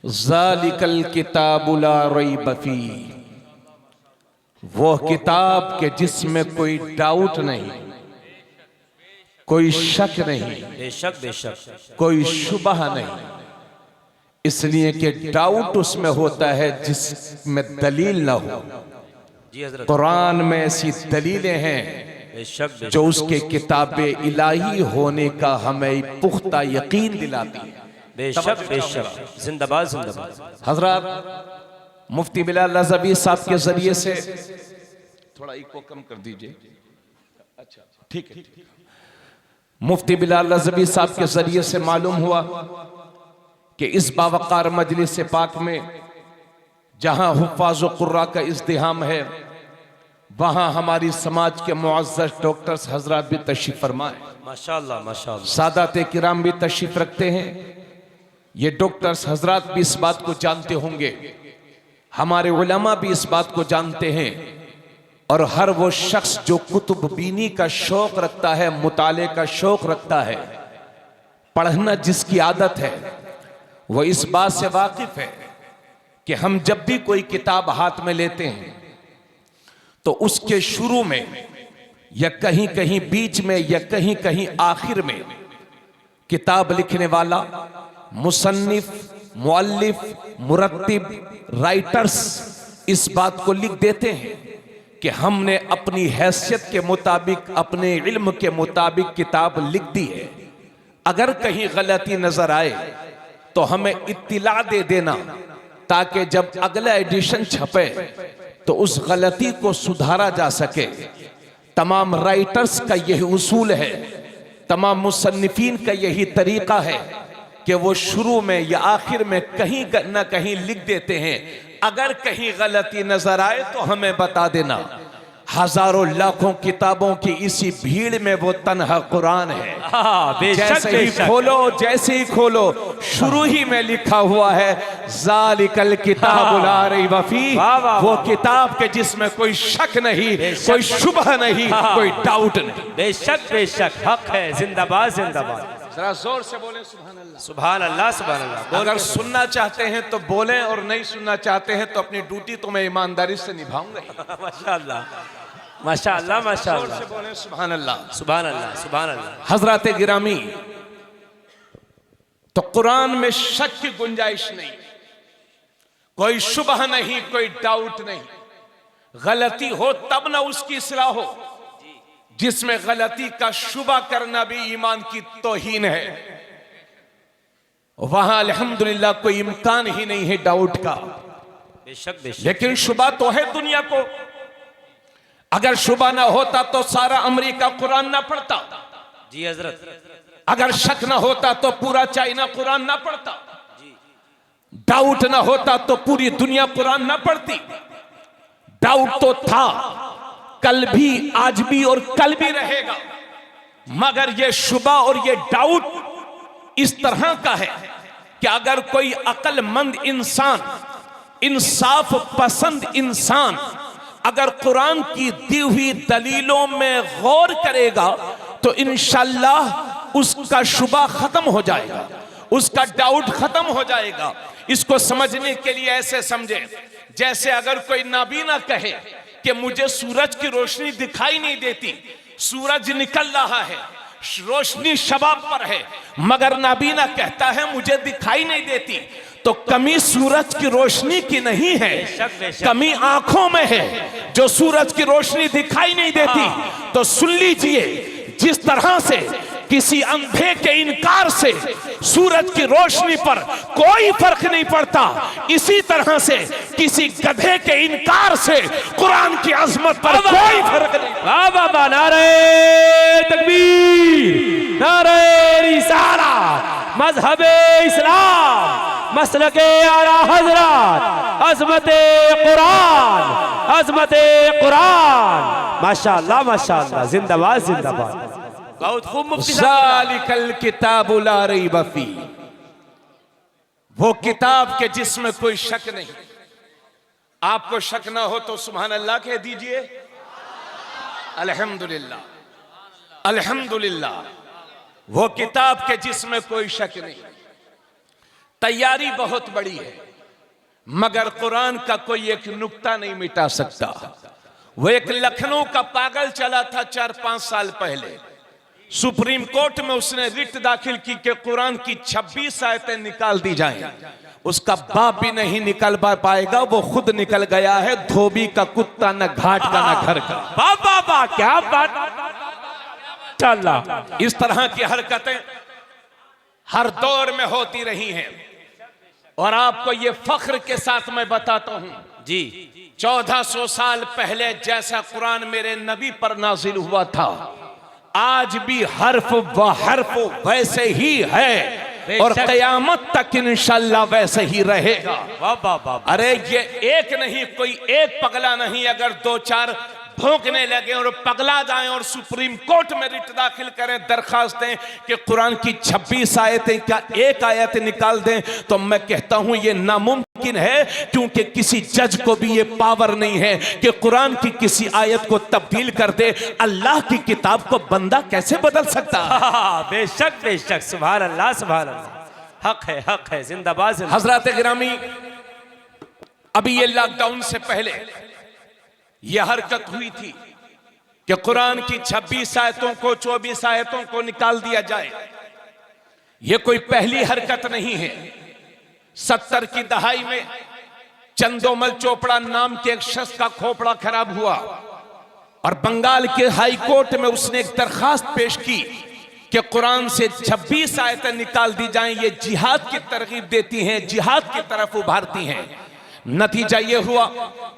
ज़ालिकल किताबु ला रैब फीह, वो किताब के जिसमें कोई डाउट नहीं, कोई शक नहीं, बेशक बेशक कोई शुबह नहीं। इसलिए कि डाउट उसमें होता है जिसमें दलील ना हो। जी हजरत, कुरान में ऐसी दलीलें हैं बेशक बेशक जो उसके किताबे इलाही होने का हमें पुख्ता यकीन दिलाती है। बेशक बेशक, जिंदाबाद जिंदाबाद। हजरत मुफ्ती बिलाल रज़वी साहब के जरिए से थोड़ा इको कम कर दीजिए। अच्छा ठीक है। मुफ्ती बिलाल रज़वी साहब के जरिए से मालूम हुआ कि इस बावकार मजलिस पाक में जहां हुफ़ाज़ व कुर्रा का इज़्तिहाम है, वहां हमारी समाज के मुअज़्ज़ज़ डॉक्टर्स हजरात भी तशरीफ फरमाए। माशाअल्लाह माशाअल्लाह। सादात किराम भी तशरीफ रखते हैं। ये डॉक्टर्स हजरात भी इस बात को जानते होंगे, हमारे उलमा भी इस बात को जानते हैं। और हर वो शख्स जो कुतुब बीनी का शौक रखता है, मुताले का शौक रखता है, पढ़ना जिसकी आदत है, वो इस बात से वाकिफ है कि हम जब भी कोई किताब हाथ में लेते हैं तो उसके शुरू में या कहीं कहीं बीच में या कहीं कहीं आखिर में किताब लिखने वाला, मुसन्निफ, मुअल्लिफ, मुरत्तिब, राइटर्स इस बात को लिख देते हैं कि हमने अपनी हैसियत के मुताबिक, अपने इल्म के मुताबिक किताब लिख दी है। अगर कहीं गलती नजर आए तो हमें इत्तिला दे देना, ताकि जब अगला एडिशन छपे तो उस गलती को सुधारा जा सके। तमाम राइटर्स का यही उसूल है, तमाम मुसन्निफीन का यही तरीका है कि वो शुरू में या आखिर में कहीं न कहीं लिख देते हैं। अगर कहीं गलती नजर आए तो हमें बता देना। हजारों लाखों किताबों की इसी भीड़ में वो तन्हा कुरान है। बेशक जैसे ही बेशक। खोलो, जैसे ही खोलो, शुरू ही में लिखा हुआ है ज़ालिकल किताबु ला रैब फीह, वाह, वाह, वो वाह। किताब के जिसमें कोई शक नहीं, बेशक। कोई शुबह नहीं, कोई डाउट नहीं। बेशक बेशक, हक है। जिंदाबाद जिंदाबाद। जरा जोर से बोले सुभान अल्लाह। सुभान अल्लाह सुभान अल्लाह। अगर सुनना चाहते हैं तो बोलें, और नहीं सुनना चाहते हैं तो अपनी ड्यूटी तो मैं ईमानदारी से निभाऊंगा। माशाअल्लाह माशाअल्लाह माशाअल्लाह। से बोले सुभान अल्लाह। सुभान अल्लाह सुभान अल्लाह। हजरत गिरामी, तो कुरान में शक की गुंजाइश नहीं, कोई शुबह नहीं, कोई डाउट नहीं। गलती हो तब ना उसकी इस्लाह हो। जिसमें गलती का शुबह करना भी ईमान की तौहीन है, वहां अल्हम्दुलिल्लाह कोई इम्कान ही नहीं है डाउट का। बेशक बेशक। लेकिन शुबह तो है दुनिया को। अगर शुबह ना होता तो सारा अमेरिका कुरान ना पढ़ता। जी हजरत। अगर शक ना होता तो पूरा चाइना कुरान ना पढ़ता। डाउट ना होता तो पूरी दुनिया कुरान ना पढ़ती। डाउट तो था, कल भी, आज भी और कल भी रहेगा। मगर ये शुबह और ये डाउट इस तरह का है कि अगर कोई अक्लमंद इंसान, इंसाफ पसंद इंसान अगर कुरान की दी हुई दलीलों में गौर करेगा तो इंशाअल्लाह उसका शुबह खत्म हो जाएगा, उसका डाउट खत्म हो जाएगा। इसको समझने के लिए ऐसे समझे, जैसे अगर कोई नाबीना कहे कि मुझे सूरज की रोशनी दिखाई नहीं देती, सूरज निकल रहा है, रोशनी शबाब पर है, मगर नाबीना कहता है मुझे दिखाई नहीं देती, तो कमी सूरज की रोशनी की नहीं है, कमी आंखों में है। जो सूरज की रोशनी दिखाई नहीं देती, तो सुन लीजिए, जिस तरह से किसी अंधे के इनकार से सूरज की रोशनी पर कोई फर्क नहीं पड़ता, इसी तरह से किसी गधे के इनकार से कुरान की अजमत पर कोई फर्क नहीं। वाह वाह वाह। नारे तकबीर, नारे रिसाला, मजहबे इस्लाम, मसलके आला हजरत, अजमते कुरान, अजमते कुरान। माशाअल्लाह माशाअल्लाह। जिंदाबाद जिंदाबाद। बहुत खूब मुफ्ती साहब। ज़ालिकल किताबु ला रैब फीह, वो किताब के जिसमें कोई शक नहीं। आपको शक ना हो तो सुभान अल्लाह कह दीजिए, अल्हम्दुलिल्लाह अल्हम्दुलिल्लाह। वो किताब के जिसमें कोई शक नहीं। तैयारी बहुत बड़ी है, मगर कुरान का कोई एक नुक्ता नहीं मिटा सकता। वो एक लखनऊ का पागल चला था 4-5 साल पहले, सुप्रीम कोर्ट में उसने रिट दाखिल की कि कुरान की 26 आयतें निकाल दी जाएं। उसका बाप भी नहीं निकल पाएगा, वो खुद निकल गया है। धोबी का कुत्ता, न घाट का न घर का। बाबा बा, क्या बात। अल्लाह, इस तरह की हरकतें हर दौर में होती रही हैं। और आपको ये फख्र के साथ मैं बताता हूं जी, 1400 साल पहले जैसा कुरान मेरे नबी पर नाजिल हुआ था, आज भी हर्फ व हर्फ वैसे ही है और कयामत तक इंशाअल्लाह वैसे ही रहेगा। अरे ये एक नहीं, कोई एक पगला नहीं, अगर 2-4 भौंकने लगे और पगला जाएं और सुप्रीम कोर्ट में रिट दाखिल करें, दरखास्त दें कि कुरान की 26 आयतें क्या एक आयत निकाल दें, तो मैं कहता हूं ये नामुमकिन है, क्योंकि किसी जज को भी ये पावर नहीं है कि कुरान की किसी आयत को तब्दील कर दे। अल्लाह की किताब को बंदा कैसे बदल सकता है? बेशक बेशक, सुभान अल्लाह सुभान अल्लाह, हक है, जिंदाबाद। हजरत गिरामी, अभी ये लॉकडाउन से पहले यह हरकत हुई थी कि कुरान की 26 आयतों को, 24 आयतों को निकाल दिया जाए। यह कोई पहली हरकत नहीं है। 70 की दहाई में चंदोमल चोपड़ा नाम के एक शख्स का खोपड़ा खराब हुआ और बंगाल के हाई कोर्ट में उसने एक दरखास्त पेश की कि कुरान से 26 आयतें निकाल दी जाएं। ये जिहाद की तरगीब देती हैं, जिहाद की तरफ उभारती हैं। नतीजा यह हुआ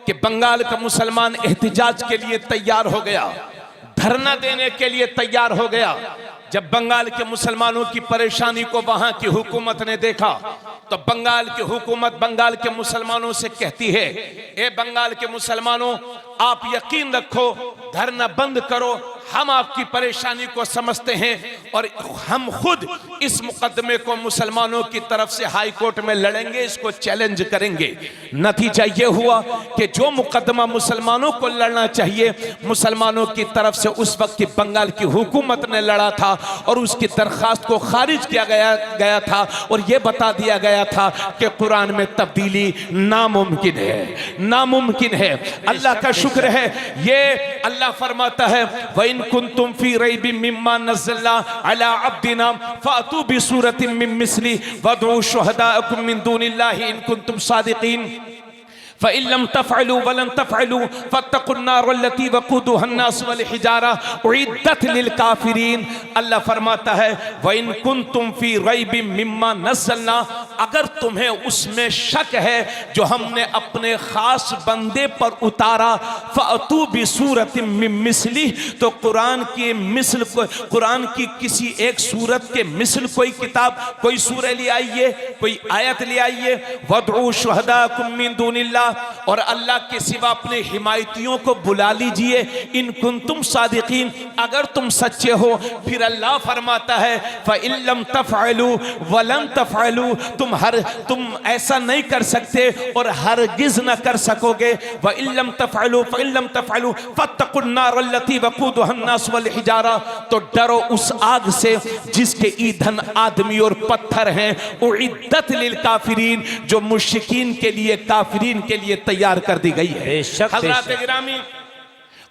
कि बंगाल का मुसलमान एहतिजाज के लिए तैयार हो गया, धरना देने के लिए तैयार हो गया। जब बंगाल के मुसलमानों की परेशानी को वहां की हुकूमत ने देखा, तो बंगाल की हुकूमत बंगाल के मुसलमानों से कहती है, ए बंगाल के मुसलमानों, आप यकीन रखो, धरना बंद करो, हम आपकी परेशानी को समझते हैं और हम खुद इस मुकदमे को मुसलमानों की तरफ से हाई कोर्ट में लड़ेंगे, इसको चैलेंज करेंगे। नतीजा यह हुआ कि जो मुकदमा मुसलमानों को लड़ना चाहिए, मुसलमानों की तरफ से उस वक्त की बंगाल की हुकूमत ने लड़ा था और उसकी दरखास्त को खारिज किया गया था और यह बता दिया गया था कि कुरान में तब्दीली नामुमकिन है, नामुमकिन है। अल्लाह का शुक्र है, ये अल्लाह फरमाता है, वइन कुंतुम फी रैबिम मिम्मा नज़्ज़लना अला अब्दिना फातू बिसूरतिन मिन मिस्ली वदऊ शुहदाअकुम मिन दूनिल्लाहि इन कुंतुम सादिकीन फ़इल्लम तफ़अलू वलन तफ़अलू फ़त्तक़ुन्नार अल्लती वक़ूदुहा अन्नास वल हिजारा उइद्दत लिल काफ़िरीन। अल्लाह फरमाता है, वइन कुंतुम फ़ी रैबिम मिम्मा नज़्ज़लना, अगर तुम्हें उसमें शक है जो हमने अपने खास बंदे पर उतारा, फ़अतू बिसूरतिन मिन मिस्ली, तो कुरान की मिसल, कुरान की किसी एक सूरत के मिसल कोई किताब, कोई सूरह ले आइए, कोई आयत ले आइए। वदऊ शुहदाकुम मिन दूनिल्लाह, और अल्लाह के सिवा अपने हिमायतियों को बुला लीजिए, इन कुंतुम सादिकीन, अगर तुम सच्चे हो। फिर अल्लाह फरमाता है, फ़इल्लम तफ़अलू वलन तफ़अलू, तुम ऐसा नहीं कर सकते और हरगिज न कर सकोगे। वइल्लम तफ़अलू फ़इल्लम तफ़अलू फ़त्तक़ुन्नार अल्लती वक़ूदुहा अन्नास वल हिजारा, तो डरो उस आग से जिसके ईंधन आदमी और पत्थर हैं। उइद्दत लिल काफिरीन, जो मुश्रिकीन के लिए, काफिरीन के लिए तैयार कर दी गई है। हज़रात गिरामी,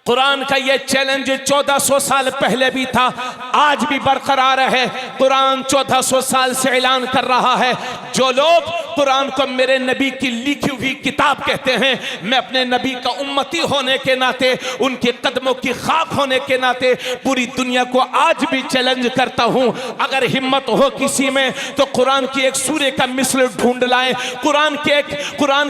कुरान का यह चैलेंज 1400 साल पहले भी था, आज भी बरकरार है। कुरान 1400 साल से ऐलान कर रहा है, जो लोग कुरान को मेरे नबी की लिखी हुई किताब कहते हैं, मैं अपने नबी का उम्मती होने के नाते, उनके कदमों की खाक होने के नाते पूरी दुनिया को आज भी चैलेंज करता हूं, अगर हिम्मत हो किसी में तो कुरान की एक सूरे का मिसल ढूंढ लाएं, कुरान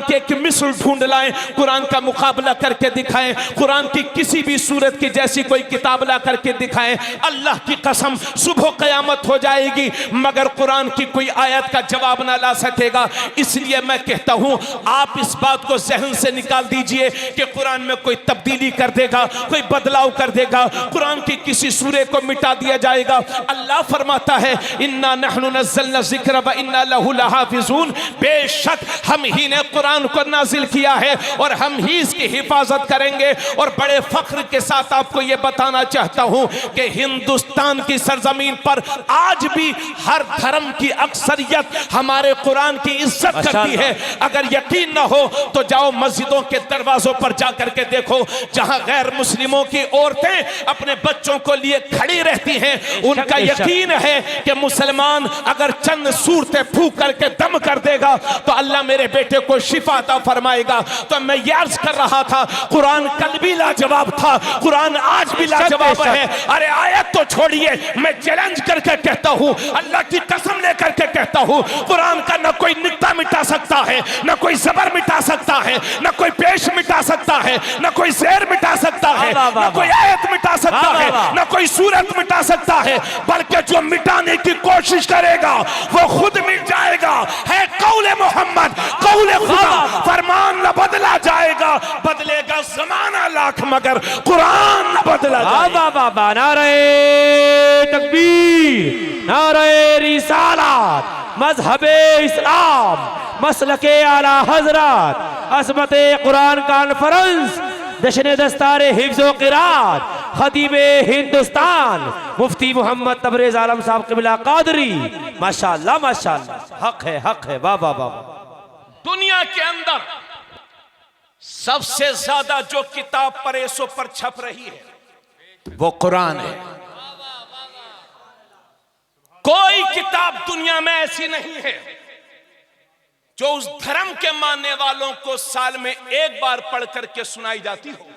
के एक मिसल ढूंढ लाएं, कुरान का मुकाबला करके दिखाएं, कुरान की किसी भी सूरत की जैसी कोई किताब ला करके दिखाएं। अल्लाह की कसम, सुबह कयामत हो जाएगी मगर कुरान की कोई आयत का जवाब ना ला सकेगा। इसलिए मैं कहता हूं, आप इस बात को जहन से निकाल दीजिए कि कुरान में कोई तब्दीली कर देगा, कोई बदलाव कर देगा, कुरान की किसी सूरे को मिटा दिया जाएगा। अल्लाह फरमाता है, इन्ना नहनु नज़्ज़लना ज़िक्र व इन्ना लहु लहाफ़िज़ून, बेशक हम ही ने कुरान को नाजिल किया है और हम ही इसकी हिफाजत करेंगे और बड़े फख्र के साथ आपको यह बताना चाहता हूं कि हिंदुस्तान की सरजमीन पर आज भी हर धर्म की अक्सरियत हमारे कुरान की इज्जत करती है। अगर यकीन न हो तो जाओ मस्जिदों के दरवाजों पर जाकर के देखो, जहां गैर मुस्लिमों की औरतें अपने बच्चों को लिए खड़ी रहती हैं। उनका यकीन है कि मुसलमान अगर चंद सूरतें फूंक करके दम कर देगा तो अल्लाह मेरे बेटे को शिफा अता फरमाएगा। तो मैं ये अर्ज कर रहा था, कुरान कल भी लाजवाब था, कुरान आज भी लाजवाब है। अरे आयत तो छोड़िए, मैं चैलेंज करके कहता हूं, अल्लाह की कसम लेकर के कहता हूं, कुरान का न कोई निक्ता मिटा सकता है, न कोई जबर मिटा सकता है, न कोई पेश मिटा सकता है, न कोई शेर मिटा सकता है, न कोई आयत मिटा सकता है, न कोई सूरत मिटा सकता है, बल्कि जो मिटाने की कोशिश करेगा वो खुद मिट जाएगा। है कौले मोहम्मद, कौले खुदा, फरमान न बदला जाएगा, बदलेगा ज़माना लाख मगर कुरान न बदला जाएगा। नारे तकबीर, नारे रिसालत, मजहबे इस्लाम, मसलके आला हजरत, असमते कुरान कॉन्फ्रेंस, जश्न दस्तारे हिफ्ज़ो क़िरात, खतीबे हिंदुस्तान मुफ्ती मोहम्मद तबरेज़ आलम साहब क़िबला क़ादरी। माशाअल्लाह माशाअल्लाह, हक है, वाह वाह वाह। दुनिया के अंदर सबसे ज्यादा जो किताब परेसों पर छप रही है वो कुरान है। कोई किताब दुनिया में ऐसी नहीं है जो उस धर्म के मानने वालों को साल में एक बार पढ़ करके सुनाई जाती हो,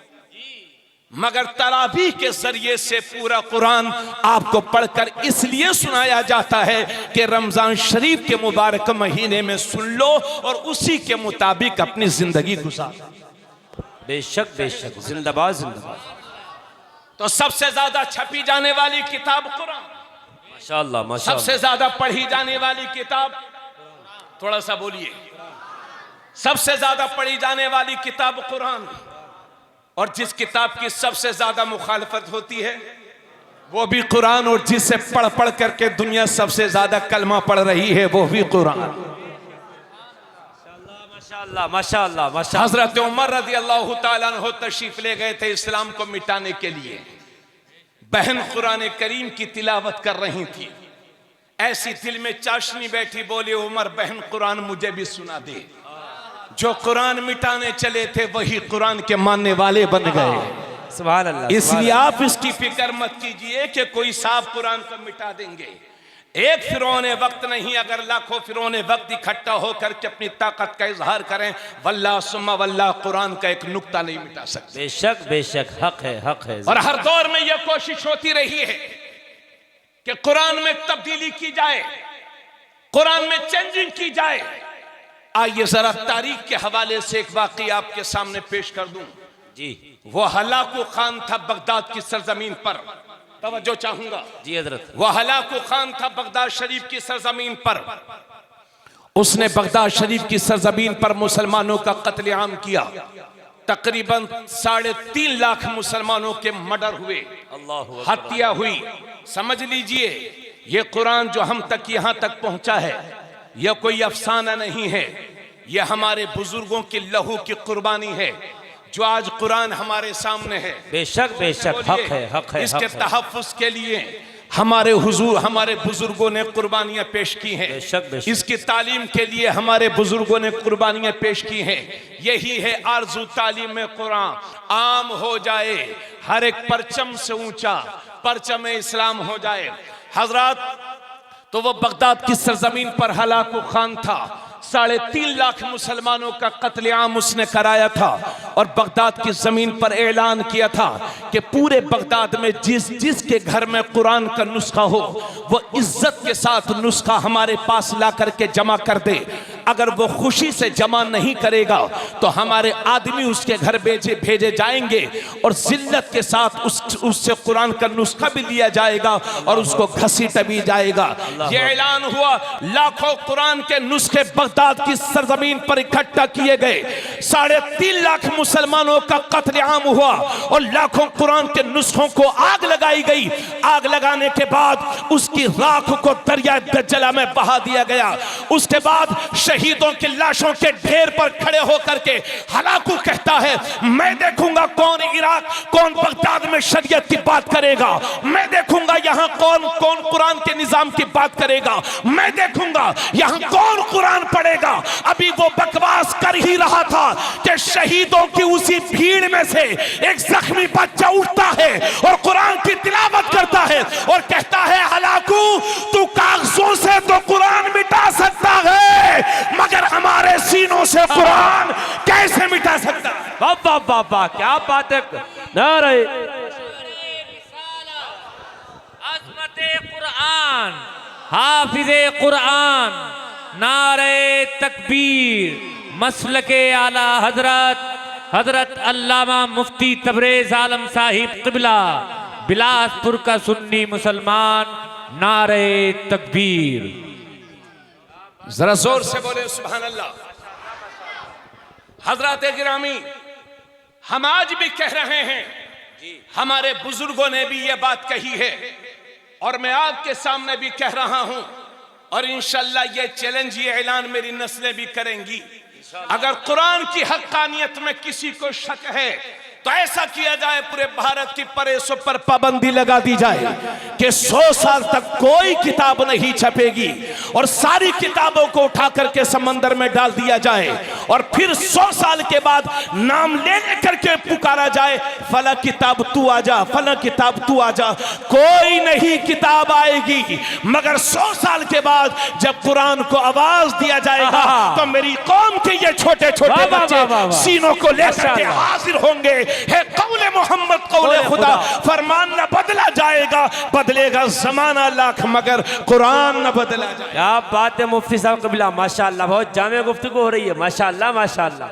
मगर तरावीह के जरिए से पूरा कुरान आपको पढ़कर इसलिए सुनाया जाता है कि रमजान शरीफ के मुबारक महीने में सुन लो और उसी के मुताबिक अपनी जिंदगी गुजारो। बेशक बेशक, जिंदाबाद जिंदाबाद। तो सबसे ज्यादा छपी जाने वाली किताब कुरान, माशाअल्लाह माशाअल्लाह। सबसे ज्यादा पढ़ी जाने वाली किताब, थोड़ा सा बोलिए, सबसे ज्यादा पढ़ी जाने वाली किताब कुरान। और जिस किताब की सबसे ज्यादा मुखालफत होती है वो भी कुरान, और जिसे पढ़ पढ़ करके दुनिया सबसे ज्यादा कलमा पढ़ रही है वो भी कुरान। माशाअल्लाह माशाअल्लाह माशाअल्लाह। हजरत उमर रज़ी अल्लाह तआला अन्हु तशरीफ ले गए थे इस्लाम को मिटाने के लिए। बहन कुरान करीम की तिलावत कर रही थी, ऐसी दिल में चाशनी बैठी, बोले उमर बहन कुरान मुझे भी सुना दे। जो कुरान मिटाने चले थे वही कुरान के मानने वाले बन गए। सुभान अल्लाह। इसलिए आप इसकी फिक्र मत कीजिए कि कोई साहब कुरान को मिटा देंगे। एक फिरौने वक्त नहीं, अगर लाखों फिरौने वक्त इकट्ठा होकर के अपनी ताकत का इजहार करें, वल्लाह सुम्मा वल्लाह कुरान का एक नुक्ता नहीं मिटा सकते। बेशक बेशक, हक है हक है। और हर दौर में यह कोशिश होती रही है कि कुरान में तब्दीली की जाए, कुरान में चेंजिंग की जाए। आइए जरा तारीख के हवाले से एक वाकया आपके सामने पेश कर दूं जी। वो हलाकू खान था बगदाद की सरजमीन पर, तवज्जो चाहूंगा जी हजरत। वो हलाकू खान था बगदाद शरीफ की सरजमीन पर। उसने बगदाद शरीफ की सरजमीन पर मुसलमानों का कत्लेआम किया। तकरीबन 3.5 लाख मुसलमानों के मर्डर हुए, हत्या हुई। समझ लीजिए ये कुरान जो हम तक यहां तक पहुंचा है यह कोई अफसाना नहीं है, यह हमारे बुजुर्गों की लहू की कुर्बानी है जो आज कुरान हमारे सामने है। बेशक बेशक, हक है हक है। इसके तहफ्फुज़ के लिए हमारे हुजूर, हमारे बुजुर्गों ने कुर्बानियां पेश की हैं। बेशक बेशक। इसकी तालीम के लिए हमारे बुजुर्गों ने कुर्बानियां पेश की हैं। यही है आरज़ू तालीम में कुरान आम हो जाए, हर एक परचम से ऊंचा परचम इस्लाम हो जाए। हजरत, तो वो बगदाद की सरजमीन पर हलाकू खान था। 3.5 लाख मुसलमानों का कत्लेआम उसने कराया था और बगदाद की जमीन पर ऐलान किया था कि पूरे बगदाद में जिसके घर में कुरान का नुस्खा हो वो इज्जत के साथ नुस्खा हमारे पास ला करके जमा कर दे। अगर वो खुशी से जमा नहीं करेगा तो हमारे आदमी उसके घर भेजे जाएंगे और जिल्लत के साथ उससे कुरान का नुस्खा भी लिया जाएगा और उसको घसीटा भी जाएगा। ये ऐलान हुआ, लाखों कुरान के नुस्खे बगदाद की सरजमीन पर इकट्ठा किए गए। 3.5 लाख मुसलमानों का कत्लेआम हुआ और लाखों कुरान के नुस्खों को आग लगाई गई। आग लगाने के बाद उसकी राख को दरिया दज्जला में बहा दिया गया। उसके बाद शहीदों की लाशों के ढेर पर खड़े होकर के हलाकू कहता है, मैं देखूंगा कौन इराक, कौन बगदाद में शरीयत की बात करेगा, मैं देखूंगा यहां कौन कौन कुरान के निजाम की बात करेगा, मैं देखूंगा यहां कौन कुरान पढ़ेगा। अभी वो बकवास कर ही रहा था कि शहीदों की उसी भीड़ में से एक जख्मी बच्चा उठता है और कुरान की तिलावत करता है और कहता है, हलाकू तू कागजों से तो कुरान मिटा सकता है, मगर हमारे सीनों से कुरान कैसे मिटा सकता है। बाबा बाबा क्या बात है। नारे अज़मते कुरान, हाफिज़े कुरान, नारे तकबीर, मसलके आला हजरत अल्लामा मुफ्ती तबरेज आलम साहिब क़िबला, बिलासपुर का सुन्नी मुसलमान, नारे तकबीर। जरा जोर से बोले सुभान अल्लाह। हजरत गिरामी, हम आज भी कह रहे हैं, हमारे बुजुर्गों ने भी यह बात कही है और मैं आपके सामने भी कह रहा हूं, और इंशाअल्लाह ये चैलेंज, ये ऐलान मेरी नस्लें भी करेंगी। अगर कुरान की हक्कानियत में किसी को शक है तो ऐसा किया जाए, पूरे भारत की प्रेस पर पाबंदी लगा दी जाए कि 100 साल तक कोई किताब नहीं छपेगी और सारी किताबों को उठा करके समंदर में डाल दिया जाए और फिर 100 साल के बाद नाम ले करके पुकारा जाए, फला किताब तू आजा, फला किताब तू आजा। कोई नहीं किताब आएगी, मगर 100 साल के बाद जब कुरान को आवाज दिया जाएगा तो मेरी कौम के ये छोटे छोटे बच्चे सीनों को लेकर हाजिर होंगे। है कौले मोहम्मद कौले खुदा, फरमान न बदला जाएगा, बदलेगा जमाना लाख मगर कुरान न बदला जाएगा। क्या बात है मुफ्ती साहब क़िबला, माशाअल्लाह, बहुत जामे गुफ्तगू हो रही है, माशाअल्लाह माशाअल्लाह,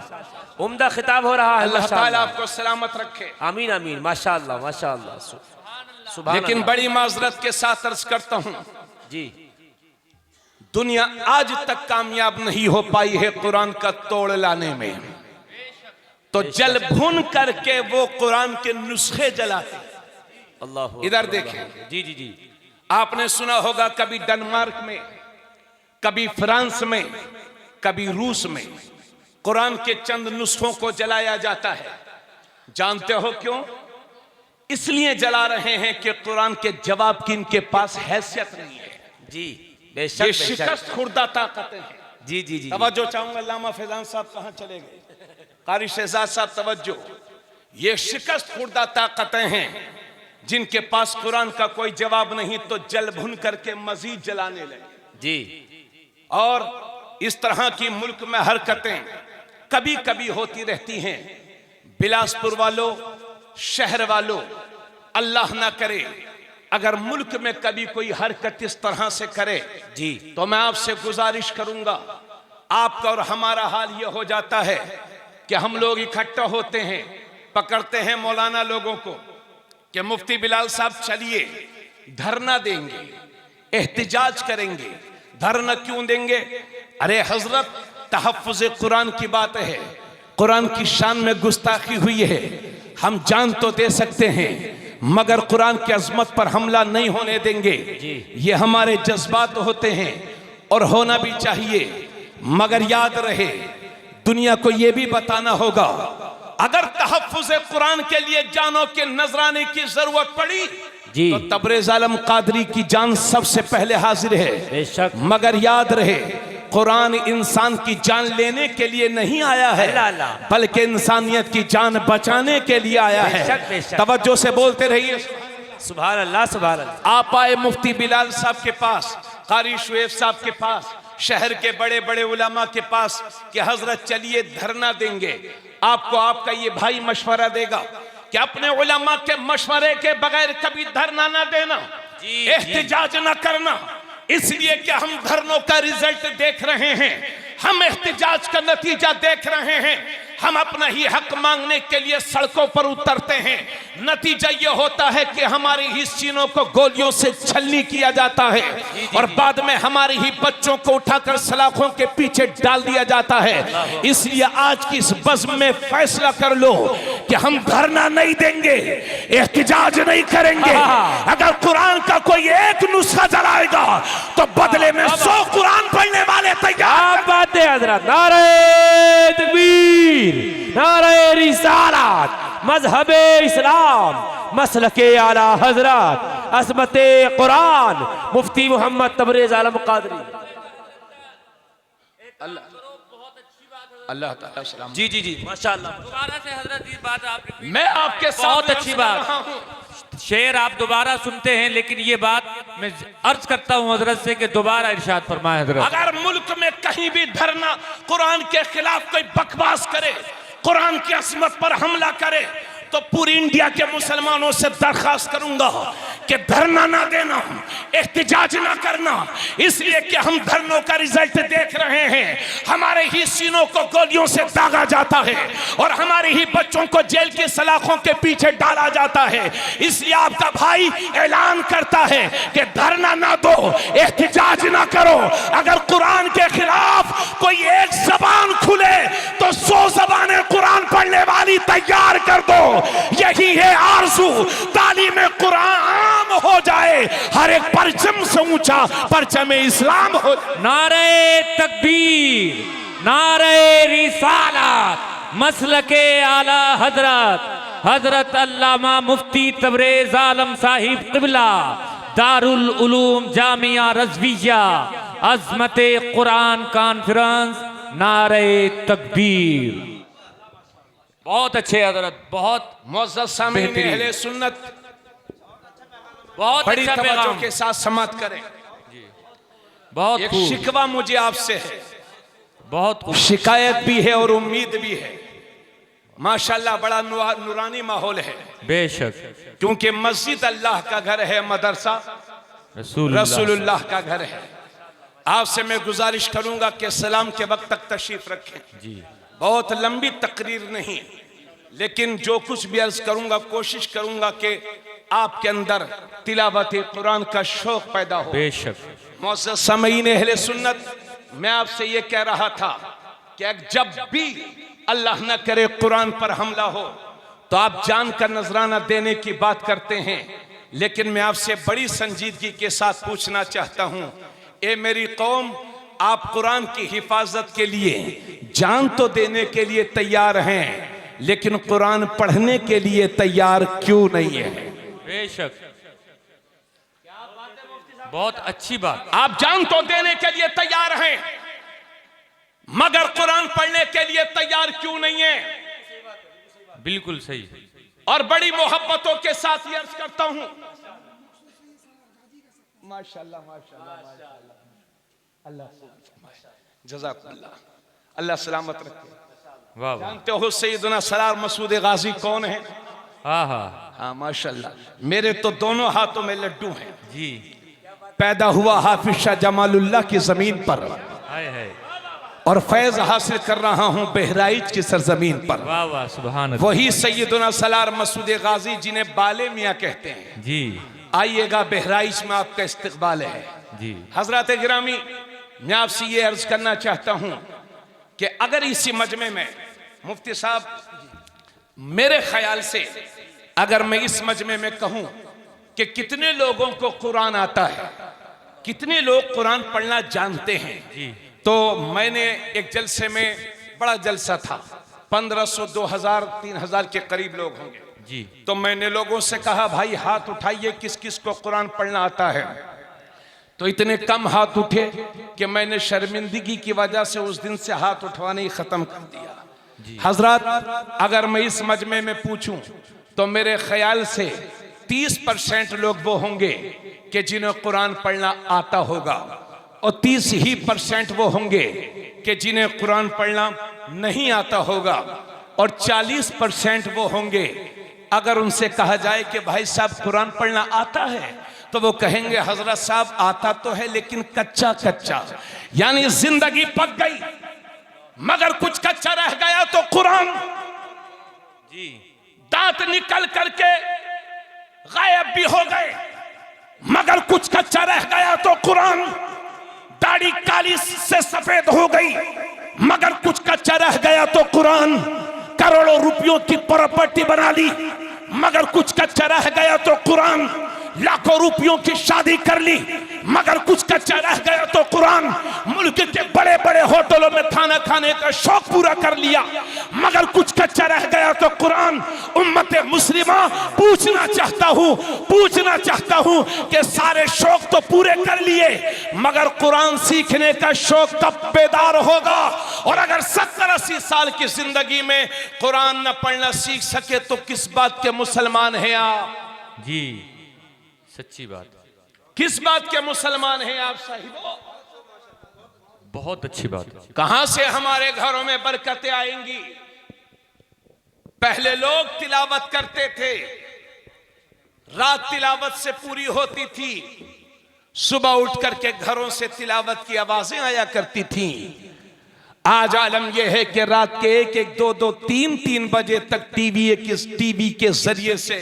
उम्दा खिताब हो रहा है। अल्लाह ताला आपको सलामत रखे, आमीन आमीन, माशाअल्लाह माशाअल्लाह। लेकिन बड़ी माजरत के साथ अर्ज करता हूं जी, दुनिया आज तक कामयाब नहीं हो पाई है कुरान का तोड़ लाने में, तो जल भुन करके वो कुरान के नुस्खे जलाते। अल्लाह, इधर देखें जी जी जी, आपने सुना होगा कभी डेनमार्क में, कभी फ्रांस में, कभी रूस में कुरान के चंद नुस्खों को जलाया जाता है। जानते हो क्यों? इसलिए जला रहे हैं कि कुरान के जवाब की इनके पास हैसियत नहीं है। जी ये शिकस्त खुर्दा ताकतें हैं। जी जी जी, तवज्जो चाहूंगा, लामा फैजान साहब कहां चले गए, कारी शहजाद साहब तवज्जो। ये शिकस्त खुर्दा ताकतें हैं जिनके पास कुरान का कोई जवाब नहीं, तो जल भुन करके मजीद जलाने लगे जी। और इस तरह की मुल्क में हरकतें कभी कभी होती रहती हैं। बिलासपुर वालों, शहर वालों, अल्लाह ना करे अगर मुल्क में कभी कोई हरकत इस तरह से करे जी, तो मैं आपसे गुजारिश करूंगा, आपका और हमारा हाल यह हो जाता है कि हम लोग इकट्ठा होते हैं, पकड़ते हैं मौलाना लोगों को कि मुफ्ती बिलाल साहब चलिए धरना देंगे, एहतिजाज करेंगे। धरना क्यों देंगे? अरे हजरत, तहफ्फुज़ कुरान की बात है, कुरान की शान में गुस्ताखी हुई है, हम जान तो दे सकते हैं मगर कुरान की अजमत पर हमला नहीं होने देंगे। ये हमारे जज्बात होते हैं और होना भी चाहिए, मगर याद रहे दुनिया को यह भी बताना होगा, अगर तहफ्फुज़ कुरान के लिए जानों के नजराने की जरूरत पड़ी जी, तो तबरेज आलम कादरी की जान सबसे पहले हाजिर है। बेशक, मगर याद रहे कुरान इंसान की जान लेने के लिए नहीं आया है, बल्कि इंसानियत की जान बचाने के लिए आया है। तवज्जो से बोलते रहिए सुभान अल्लाह सुभान अल्लाह। आप आए मुफ्ती बिलाल साहब के पास, कारी शुएब साहब के पास, शहर के बड़े बड़े उलमा के पास कि हजरत चलिए धरना देंगे। आपको आपका ये भाई मशवरा देगा कि अपने उलमा के मशवरे के बगैर कभी धरना ना देना, एहतिजाज ना करना, इसलिए कि हम धरनों का रिजल्ट देख रहे हैं, हम एहतिजाज का नतीजा देख रहे हैं। हम अपना ही हक मांगने के लिए सड़कों पर उतरते हैं, नतीजा यह होता है कि हमारी ही सीनों को गोलियों से छलनी किया जाता है और बाद में हमारे ही बच्चों को उठाकर सलाखों के पीछे डाल दिया जाता है। इसलिए आज की इस बज़्म में फैसला कर लो कि कि हम धरना नहीं देंगे, एहतिजाज नहीं करेंगे। अगर कुरान का कोई एक नुस्खा जलाएगा तो बदले में 100 कुरान पढ़ने वाले तैयार। बात है हजरत, नारे तकबीर, नारे रिसालत, मजहबे इस्लाम, मसलके आला हजरत, असमते कुरान, मुफ्ती मोहम्मद तबरेज आलम कादरी। अल्लाह ताला सलाम। जी जी जी माशाअल्लाह। दोबारा से हजरत ये बात आप, मैं आपके साथ बहुत अच्छी बात, शेर आप दोबारा सुनते हैं, लेकिन ये बात मैं अर्ज करता हूँ हजरत से कि दोबारा इरशाद फरमाए हजरत। अगर मुल्क में कहीं भी धरना कुरान के खिलाफ कोई बकवास करे, कुरान की असमत पर हमला करे, तो पूरी इंडिया के मुसलमानों से दरखास्त करूंगा कि धरना ना देना, एहतिजाज ना करना, इसलिए कि हम धरनों का रिजल्ट देख रहे हैं। हमारे ही सीनों को गोलियों से दागा जाता है और हमारे ही बच्चों को जेल की सलाखों के पीछे डाला जाता है। इसलिए आपका भाई ऐलान करता है कि धरना ना दो, एहतिजाज ना करो। अगर कुरान के खिलाफ कोई एक जबान खुले तो 100 जबानें कुरान पढ़ने वाली तैयार कर दो। यही है आरज़ू, तालीम कुरान आम हो जाए, हर एक परचम से ऊंचा परचम इस्लाम हो। नारे तकबीर, नारे रिसालत, मसलके आला हजरत, हजरत अल्लामा मुफ्ती तबरेज आलम साहिब क़िबला, दारुल उलूम जामिया रज़विया, अज़मते कुरान कॉन्फ्रेंस, नारे तकबीर। बहुत अच्छे हजरत, बहुत मुअज़्ज़ज़ सामीन अहले सुन्नत, बहुत बड़ी अच्छा तवज्जो पैगाम के साथ समाअत करें। बहुत एक खूब, शिकवा मुझे आपसे है, बहुत खूब। शिकायत भी है और उम्मीद भी है। माशाल्लाह बड़ा नूरानी माहौल है, बेशक, क्योंकि मस्जिद अल्लाह का घर है, मदरसा रसूलुल्लाह का घर है। आपसे मैं गुजारिश करूंगा कि सलाम के वक्त तक तशरीफ रखें। जी, बहुत लंबी तकरीर नहीं, लेकिन जो कुछ भी अर्ज करूंगा कोशिश करूंगा कि आपके अंदर तिलावत कुरान का शौक पैदा हो। बेशक। मुअज़्ज़ज़ सामीन अहले सुन्नत, मैं आपसे ये कह रहा था कि जब भी अल्लाह न करे कुरान पर हमला हो तो आप जान का नजराना देने की बात करते हैं, लेकिन मैं आपसे बड़ी संजीदगी के साथ पूछना चाहता हूं, ए मेरी कौम, आप कुरान की हिफाजत के लिए जान तो देने के लिए तैयार हैं, लेकिन कुरान पढ़ने के लिए तैयार क्यों नहीं है? बेशक, बहुत अच्छी बात। आप जान तो देने के लिए तैयार हैं, मगर कुरान पढ़ने के लिए तैयार क्यों नहीं है? बिल्कुल सही। और बड़ी मोहब्बतों के साथ ये अर्ज करता हूं, माशाअल्लाह माशाअल्लाह, अल्लाह जज़ाकल्लाह, अल्लाह सलामत रखे। वाह वाह, जानते हो सैयदना सरार मसूद गाजी कौन है? हाँ हाँ हाँ माशाअल्लाह, मेरे तो दोनों हाथों में लड्डू हैं। जी, पैदा हुआ हाफिज शाह जमालुल्लाह की जमीन पर हाय हाय, और फैज हासिल कर रहा हूं बहराइच की सरजमीन पर। वाह वाह, सुभान अल्लाह। वही सैयदना सलार मसूद गाजी जिन्हें बाले मियाँ कहते हैं। जी आइएगा, बहराइच में आपका इस्तकबाल है। जी, हजरत गिरामी, मैं आपसे ये अर्ज करना चाहता हूं कि अगर इसी मजमे में मुफ्ती साहब, मेरे ख्याल से अगर मैं इस मजमे में कहूं कि कितने लोगों को कुरान आता है, कितने लोग कुरान पढ़ना जानते हैं, तो मैंने एक जलसे में, बड़ा जलसा था, 1500, 2000, 3000 के करीब लोग होंगे जी, तो मैंने लोगों से कहा, भाई हाथ उठाइए किस किस को कुरान पढ़ना आता है। तो इतने कम हाथ उठे कि मैंने शर्मिंदगी की वजह से उस दिन से हाथ उठवाना ही खत्म कर दिया। हजरत, अगर मैं इस मजमे में पूछूं तो मेरे ख्याल से 30% लोग वो होंगे कि जिन्हें कुरान पढ़ना आता होगा, और 30% वो होंगे कि जिन्हें कुरान पढ़ना नहीं आता होगा, और 40% वो होंगे अगर उनसे कहा जाए कि भाई साहब कुरान पढ़ना आता है, तो वो कहेंगे हजरत साहब आता तो है लेकिन कच्चा कच्चा, यानी जिंदगी पक गई मगर कुछ कच्चा रह गया तो कुरान जी, दांत निकल करके गायब भी हो गए, मगर कुछ कच्चा रह गया तो कुरान, दाढ़ी काली से सफेद हो गई मगर कुछ कच्चा रह गया तो कुरान, करोड़ों रुपयों की प्रॉपर्टी बना ली, मगर कुछ कच्चा रह गया तो कुरान। लाखों रुपयों की शादी कर ली, मगर कुछ कच्चा रह गया तो कुरान। मुल्क के बड़े बड़े होटलों में खाना खाने का शौक पूरा कर लिया, मगर कुछ कच्चा रह गया तो कुरान। उम्मत मुस्लिमा पूछना चाहता हूं कि सारे शौक तो पूरे कर लिए, मगर कुरान सीखने का शौक कब बेदार होगा? और अगर 70-80 साल की जिंदगी में कुरान न पढ़ना सीख सके तो किस बात के मुसलमान हैं आप? जी सच्ची बात। किस बात के मुसलमान हैं आप साहिबो? बहुत अच्छी बात। कहां से हमारे घरों में बरकतें आएंगी? पहले लोग तिलावत करते थे, रात तिलावत से पूरी होती थी, सुबह उठ करके घरों से तिलावत की आवाजें आया करती थी। आज आलम यह है कि रात के 1-1, 2-2, 3-3 बजे तक टीवी के जरिए से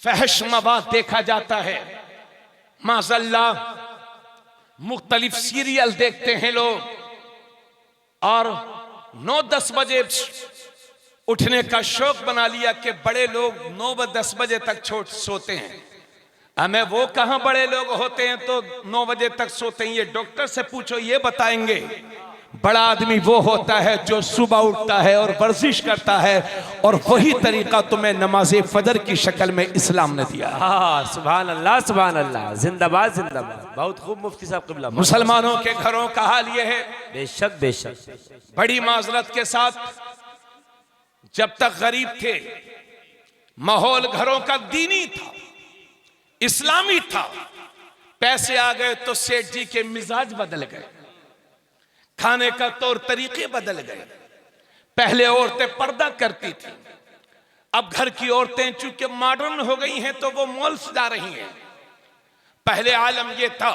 फहश मवाद देखा जाता है। माज़अल्लाह मुख्तलिफ सीरियल देखते हैं लोग, और 9-10 बजे उठने का शौक बना लिया कि बड़े लोग 9-10 बजे तक सोते हैं। हमें वो कहां बड़े लोग होते हैं तो 9 बजे तक सोते हैं? ये डॉक्टर से पूछो, ये बताएंगे। बड़ा आदमी वो होता है जो सुबह उठता है और वर्जिश करता है, और वही तरीका तुम्हें नमाज फजर की शक्ल में इस्लाम ने दिया। सुभान अल्लाह, सुभान अल्लाह, जिंदाबाद जिंदाबाद। बहुत खूब मुफ्ती साहब क़िबला। मुसलमानों के घरों का हाल ये है, बेशक बेशक। बड़ी माजरत के साथ, जब तक गरीब थे माहौल घरों का दीनी था, इस्लामी था। पैसे आ गए तो सेठ जी के मिजाज बदल गए, खाने का तौर तरीके बदल गए। पहले औरतें पर्दा करती थी, अब घर की औरतें चूंकि मॉडर्न हो गई हैं तो वो मॉल्स जा रही हैं। पहले आलम यह था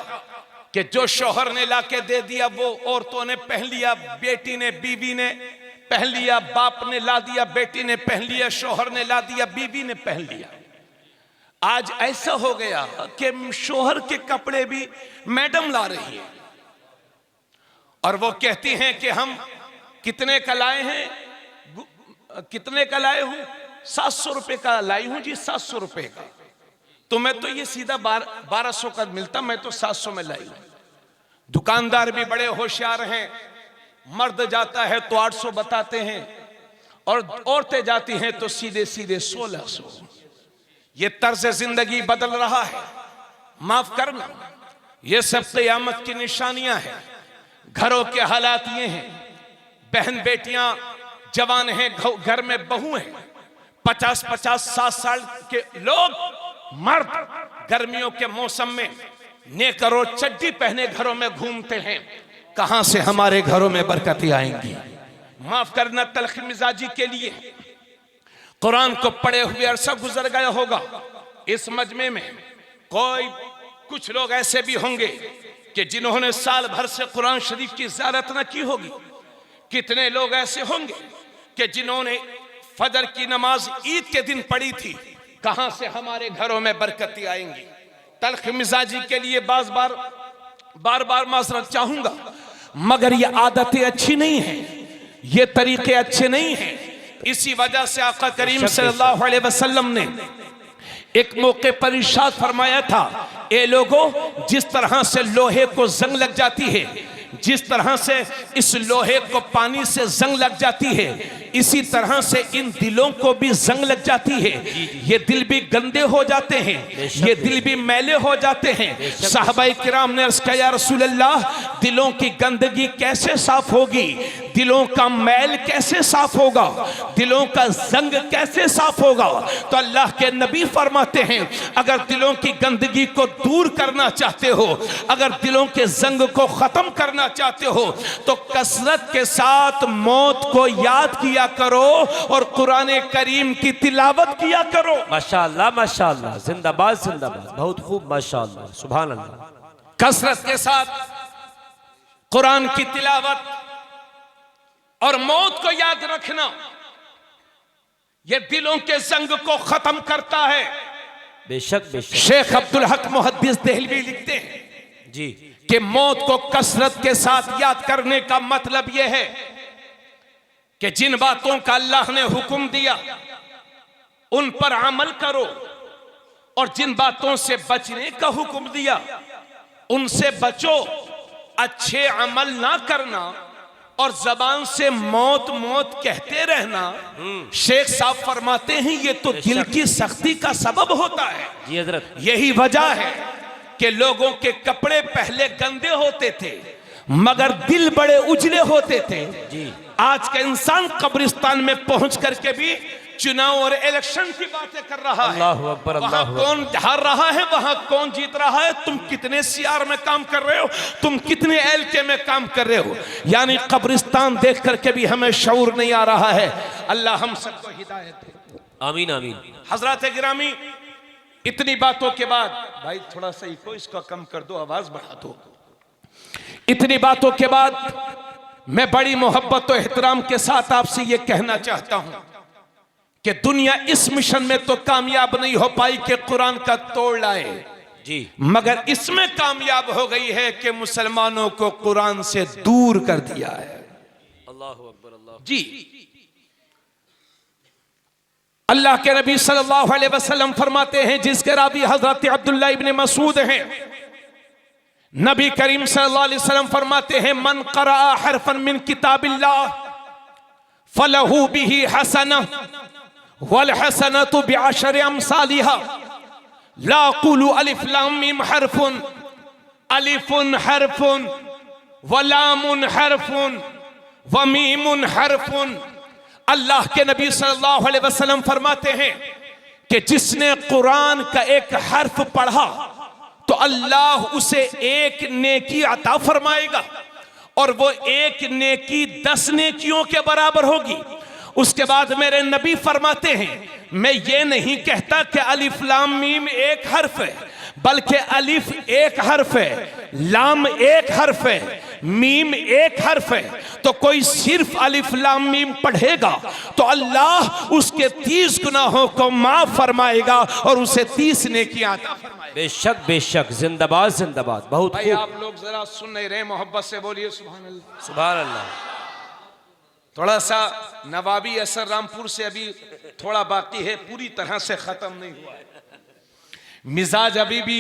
कि जो शौहर ने लाके दे दिया वो औरतों ने पहन लिया, बेटी ने बीवी ने पहन लिया, बाप ने ला दिया, बेटी ने पहन लिया, शौहर ने ला दिया, बीवी ने पहन लिया। आज ऐसा हो गया कि शौहर के कपड़े भी मैडम ला रही है, और वो कहती हैं कि हम कितने का लाए हैं, कितने का लाए हूं? 700 रुपए का लाई हूं जी, 700 रुपए का। तो मैं तो ये सीधा 1200 का मिलता, मैं तो 700 में लाई। दुकानदार भी बड़े होशियार हैं, मर्द जाता है तो 800 बताते हैं, और औरतें जाती हैं तो सीधे सीधे 1600। ये तर्ज जिंदगी बदल रहा है। माफ करना, ये सब क़यामत की निशानियां हैं। घरों के हालात ये हैं, बहन बेटियां जवान हैं, घर में बहू हैं, 50-50, 60 साल के लोग, मर्द गर्मियों के मौसम में नेकर और चड्डी पहने घरों में घूमते हैं। कहां से हमारे घरों में बरकतें आएंगी? माफ करना, तल्ख मिजाजी के लिए कुरान को पढ़े हुए अरसा गुजर गया होगा। इस मजमे में कुछ लोग ऐसे भी होंगे कि जिन्होंने साल भर से कुरान शरीफ की ज़ियारत न की होगी। कितने लोग ऐसे होंगे कि जिन्होंने फजर की नमाज ईद के दिन पढ़ी थी। कहां से हमारे घरों में बरकतें आएंगी? तल्ख मिजाजी के लिए बार बार माजरत चाहूंगा, मगर ये आदतें अच्छी नहीं हैं, ये तरीके अच्छे नहीं हैं। इसी वजह से आका करीम सल्लल्लाहु अलैहि वसल्लम ने एक मौके पर इरशाद फरमाया था, ए लोगों, जिस तरह से लोहे को जंग लग जाती है, जिस तरह से इस लोहे को पानी से जंग लग जाती है, इसी तरह से इन दिलों को भी जंग लग जाती है। ये दिल भी गंदे हो जाते हैं, ये दिल भी मैले हो जाते हैं। साहबाए किराम ने अर्ज़ किया, या रसूल अल्लाह, दिलों की गंदगी कैसे साफ होगी? दिलों का मैल कैसे साफ होगा? दिलों का जंग कैसे साफ होगा? तो अल्लाह के नबी फरमाते हैं, अगर दिलों की गंदगी को दूर करना चाहते हो, अगर दिलों के जंग को खत्म करना चाहते हो, तो कसरत के साथ मौत को याद किया करो और कुरान करीम की तिलावत किया करो। माशाअल्लाह माशाअल्लाह, जिंदाबाद जिंदाबाद, बहुत खूब, माशाअल्लाह, सुभान अल्लाह। कसरत के साथ कुरान की तिलावत और मौत को याद रखना, यह दिलों के जंग को खत्म करता है। बेशक बेशक। शेख अब्दुल हक मुहद्दिस देहलवी लिखते हैं जी कि मौत को कसरत के साथ याद करने का मतलब यह है कि जिन बातों का अल्लाह ने हुक्म दिया उन पर अमल करो, और जिन बातों से बचने का हुक्म दिया उनसे बचो। अच्छे अमल ना करना और जबान से मौत मौत कहते रहना, शेख साहब फरमाते हैं ये तो दिल की सख्ती का सबब होता है। जी हजरत, यही वजह है कि लोगों के कपड़े पहले गंदे होते थे मगर दिल बड़े उजले होते थे। जी, आज का इंसान कब्रिस्तान में पहुंच करके भी चुनाव और इलेक्शन की बातें कर रहा है। अल्लाहु अकबर, वहां अल्लाहु कौन हार रहा है, वहां कौन जीत रहा है, तुम कितने सीआर में काम कर रहे हो, तुम कितने एलके में काम कर रहे हो। यानी कब्रिस्तान देख करके भी हमें शऊर नहीं आ रहा है। अल्लाह हम सबको हिदायत दे। आमीन आमीन। हजरत गिरामी, इतनी बातों के बाद, भाई थोड़ा सा इको इसको कम कर दो, आवाज बढ़ा दो। इतनी बातों के बाद मैं बड़ी मोहब्बत और एहतराम के साथ आपसे यह कहना चाहता हूं कि दुनिया इस मिशन में तो कामयाब नहीं हो पाई कि कुरान का तोड़ लाए जी, मगर इसमें कामयाब हो गई है कि मुसलमानों को कुरान से दूर कर दिया है। अल्लाहु अकबर, अल्लाह जी, अल्लाह के नबी सल्लल्लाहु अलैहि वसल्लम फरमाते हैं, जिसके रावी हजरत अब्दुल्लाह इब्ने मसूद हैं, नबी करीम सल्लल्लाहु अलैहि वसल्लम फरमाते हैं, मन क़रा हरफन मिन किताबिल्लाह फलहू बिही हसना वल हसनतु बिअशरि अमसालिहा ला क़ुलू अलिफ लाम मीम हरफुन, अलिफुन हरफुन व लामुन हरफुन व मीमुन हरफुन। अल्लाह के नबी सल्लल्लाहु अलैहि वसल्लम फरमाते हैं कि जिसने कुरान का एक हर्फ पढ़ा तो अल्लाह उसे एक नेकी अता फरमाएगा, और वो एक नेकी 10 नेकियों के बराबर होगी। उसके बाद मेरे नबी फरमाते हैं, मैं ये नहीं कहता कि अलिफ लाम मीम एक हर्फ है, बल्कि अलिफ एक हर्फ है, लाम एक हर्फ है, मीम एक हर्फ है। तो कोई सिर्फ अलिफ लाम मीम पढ़ेगा तो अल्लाह उसके 30 गुनाहों को माफ फरमाएगा और उसे 30 नेकियां अता फरमाएगा। बेशक बेशक, जिंदाबाद जिंदाबाद। बहुत भाई खूब, आप लोग जरा सुन नहीं रहे, मोहब्बत से बोलिए सुभान अल्लाह। सुभान अल्लाह। थोड़ा सा नवाबी असर रामपुर से अभी थोड़ा बाकी है, पूरी तरह से खत्म नहीं हुआ है। मिजाज अभी भी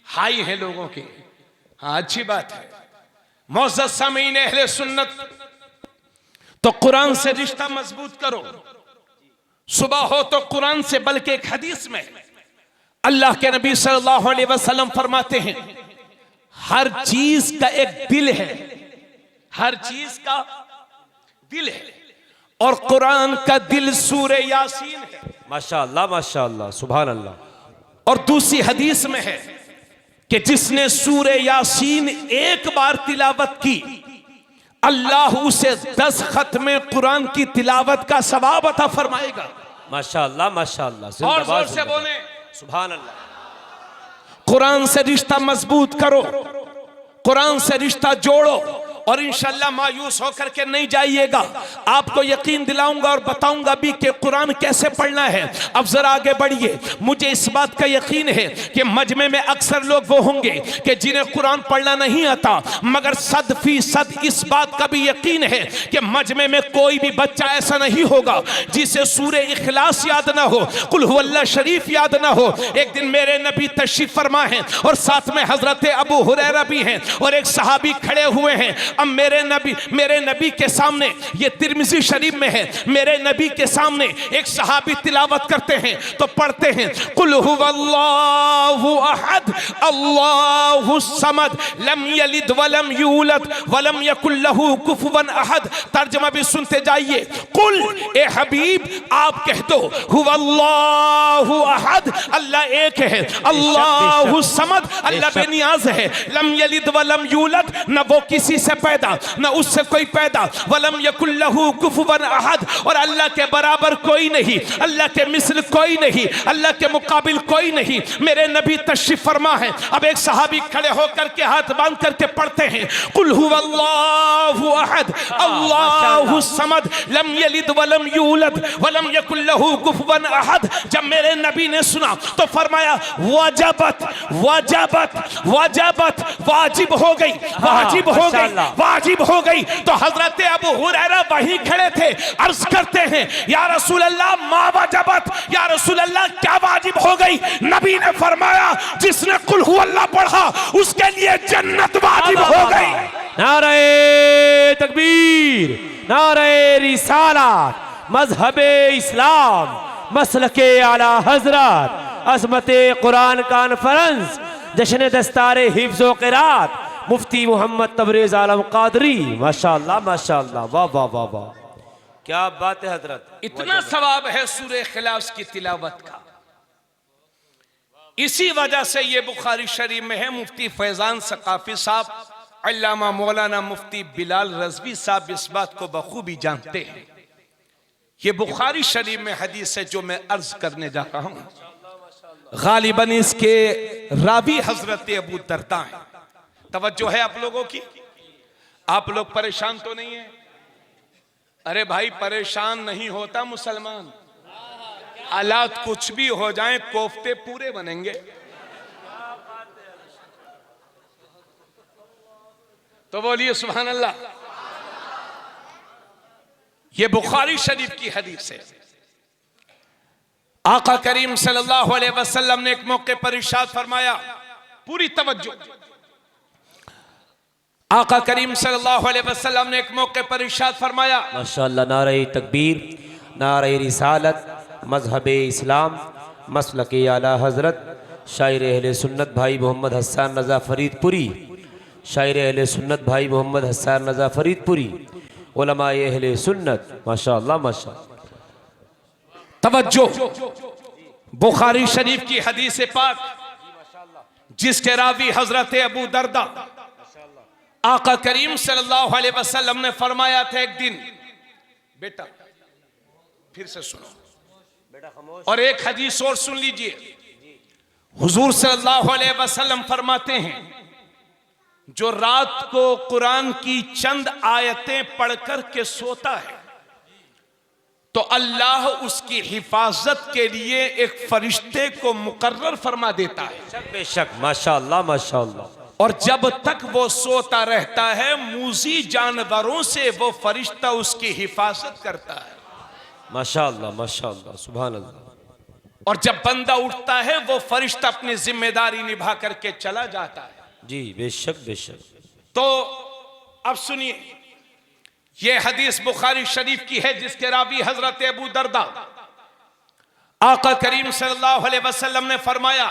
हाई है लोगों के। हाँ, अच्छी बात है। मोअज़्ज़ज़ सामीन अहले सुन्नत, तो कुरान से रिश्ता मजबूत करो। सुबह हो तो कुरान से, बल्कि एक हदीस में अल्लाह के नबी सल्लल्लाहु अलैहि वसल्लम फरमाते हैं, हर चीज का एक दिल है, हर चीज का दिल है, और कुरान का दिल सूरे यासीन है। माशाअल्लाह माशाअल्लाह, सुभान अल्लाह। और दूसरी हदीस में है कि जिसने सूरे यासीन एक बार तिलावत की, अल्लाह उसे 10 खत्मे कुरान की तिलावत का सवाब अता फरमाएगा। माशाअल्लाह माशाअल्लाह, और जोर से बोले सुभान अल्लाह। कुरान से रिश्ता मजबूत करो, कुरान से रिश्ता जोड़ो, और इंशाअल्लाह मायूस होकर के नहीं जाइएगा। आपको यकीन दिलाऊंगा और बताऊंगा भी कि कुरान कैसे पढ़ना है। अब जरा आगे बढ़िए। मुझे इस बात का यकीन है कि मजमे में अक्सर लोग वो होंगे कि जिन्हें कुरान पढ़ना नहीं आता, मगर 100% इस बात का भी यकीन है कि मजमे में कोई भी बच्चा ऐसा नहीं होगा जिसे सूरे इखलास याद ना हो, कुल हुवल्लाह शरीफ याद ना हो। एक दिन मेरे नबी तशरीफ फरमा है और साथ में हजरत अबू हुरैरा भी हैं और एक सहाबी खड़े हुए हैं। अब मेरे नबी के सामने, ये तिरमिज़ी शरीफ में है, मेरे नबी के सामने एक सहाबी तिलावत करते हैं तो पढ़ते हैं, कुल हुवल्लाहु अहद अल्लाहु समद लम यलिद वलम यूलद वलम यकुल लहू कुफुवन अहद। तर्जुमा भी सुनते जाइए। कुल, ए हबीब आप कह दो, हुवल्लाहु अहद, अल्लाह एक है, अल्लाहु समद, अल्लाह बेनियाज है, लम यलिद वलम यूलद, न वो किसी से पैदा न उससे कोई पैदा, वलम यकुल लहू कुफुवन अहद, और अल्लाह के बराबर कोई नहीं, अल्लाह के मिस्ल कोई नहीं, अल्लाह के मुकाबिल कोई नहीं। मेरे नबी तशरीफ फरमा है। अब एक सहाबी खड़े होकर के हाथ बांध करके पढ़ते हैं, कुल हुवल्लाहु अहद अल्लाहु समद लम यलिद वलम यूलद वलम यकुल लहू कुफुवन अहद। जब मेरे नबी ने सुना तो फरमाया, वजबत वजबत वजबत, वाजिब हो गई, वाजिब हो गई। वाजिब हो गई। तो हजरत अबू हुरैरा वहीं खड़े थे, अर्ज करते हैं या रसूल अल्लाह मा वजबत, या रसूल अल्लाह क्या वाजिब हो गई? नबी ने फरमाया जिसने कुल हु अल्लाह पढ़ा उसके लिए जन्नत वाजिब हो गई। नारे तकबीर, नारे रिसालत, मजहबे इस्लाम, मसलके आला हजरत, अज़मते कुरान कॉन्फ्रेंस, जश्न दस्तारे हिफ्ज़ व क़िरात, मुफ्ती मोहम्मद तबरेज़ आलम क़ादरी। माशाअल्लाह माशाअल्लाह, वाह वाह वाह वाह, क्या बात है हजरत। इतना सवाब है सूरह इखलास की तिलावत का। इसी वजह से ये बुखारी शरीफ में है। मुफ्ती फैजान सकाफी साहब, अल्लामा मौलाना मुफ्ती बिलाल रज़वी साहब इस बात को बखूबी जानते हैं। ये बुखारी शरीफ में हदीस है जो मैं अर्ज करने जा रहा हूं। गालिबन इसके रावी हजरत अबू दरदा हैं। तवज्जो है आप लोगों की? आप लोग परेशान तो नहीं है? अरे भाई परेशान नहीं होता मुसलमान, हालात कुछ भी हो जाएं कोफ्ते पूरे बनेंगे। तो बोलिए सुभान अल्लाह। ये बुखारी शरीफ की हदीस है। आका करीम सल्लल्लाहु अलैहि वसल्लम ने एक मौके पर इरशाद फरमाया, पूरी तवज्जो। आका करीम सल्लल्लाहु अलैहि वसल्लम ने एक मौके पर इरशाद फरमाया, माशाअल्लाह, नारे तकबीर, नारे रिसालत, मजहबे इस्लाम, मसलके आला हजरत, शायर अहले सुन्नत भाई मोहम्मद हसन रजा फरीदपुरी, शायर अहले सुन्नत भाई मोहम्मद हसन रजा फरीदपुरी, उलमाए अहले सुन्नत। माशाअल्लाह माशाअल्लाह, तवज्जो। बुखारी शरीफ की हदीस पाक जिसके रावी हजरत अबू दरदा, आका करीम सल्लल्लाहु अलैहि वसल्लम ने फरमाया था एक दिन, बेटा फिर से सुनो और एक हदीस और सुन लीजिए। हुजूर सल्लल्लाहु अलैहि वसल्लम फरमाते हैं जो रात को कुरान की चंद आयतें पढ़कर के सोता है तो अल्लाह उसकी हिफाजत के लिए एक फरिश्ते को मुकर्रर फरमा देता है। बेशक, माशाअल्लाह माशाअल्लाह। और जब तक वो सोता रहता है मूजी जानवरों से वो फरिश्ता उसकी हिफाजत करता है। माशाअल्लाह माशाअल्लाह, सुभान अल्लाह। और जब बंदा उठता है वो फरिश्ता अपनी जिम्मेदारी निभा करके चला जाता है। जी बेशक बेशक। तो अब सुनिए, ये हदीस बुखारी शरीफ की है जिसके रावी हजरत अबू दरदा, आका करीम सल्लल्लाहु अलैहि वसल्लम ने फरमाया,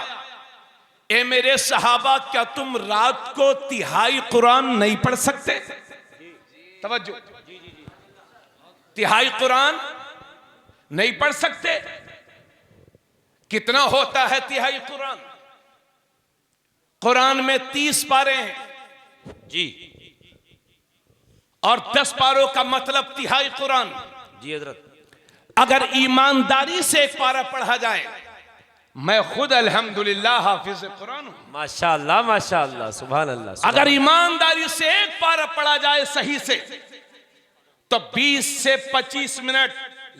ए मेरे सहाबा क्या तुम रात को तिहाई कुरान नहीं पढ़ सकते? तवज्जो, तिहाई कुरान नहीं पढ़ सकते? कितना होता है तिहाई कुरान? कुरान में 30 पारे हैं जी, और 10 पारों का मतलब तिहाई कुरान। जी हजरत। अगर ईमानदारी से एक पारा पढ़ा जाए, मैं खुद अल्हम्दुलिल्लाह हाफिज कुरान हूं, माशाअल्लाह माशाअल्लाह, सुभान अल्लाह। अगर ईमानदारी से एक पारा पढ़ा जाए सही से तो 20 से 25 मिनट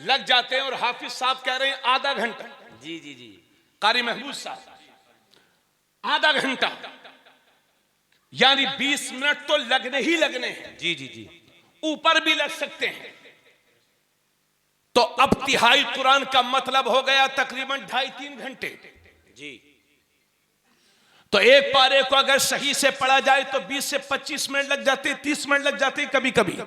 लग जाते हैं। और हाफिज साहब कह रहे हैं आधा घंटा। जी जी जी, कारी महबूब साहब आधा घंटा, यानी 20 मिनट तो लगने ही लगने हैं। जी जी जी, ऊपर भी लग सकते हैं। तो अब तिहाई कुरान का मतलब हो गया तकरीबन 2.5-3 घंटे। जी, तो एक पारे को अगर सही से पढ़ा जाए तो 20 से 25 मिनट लग जाते, 30 मिनट लग जाते कभी कभी।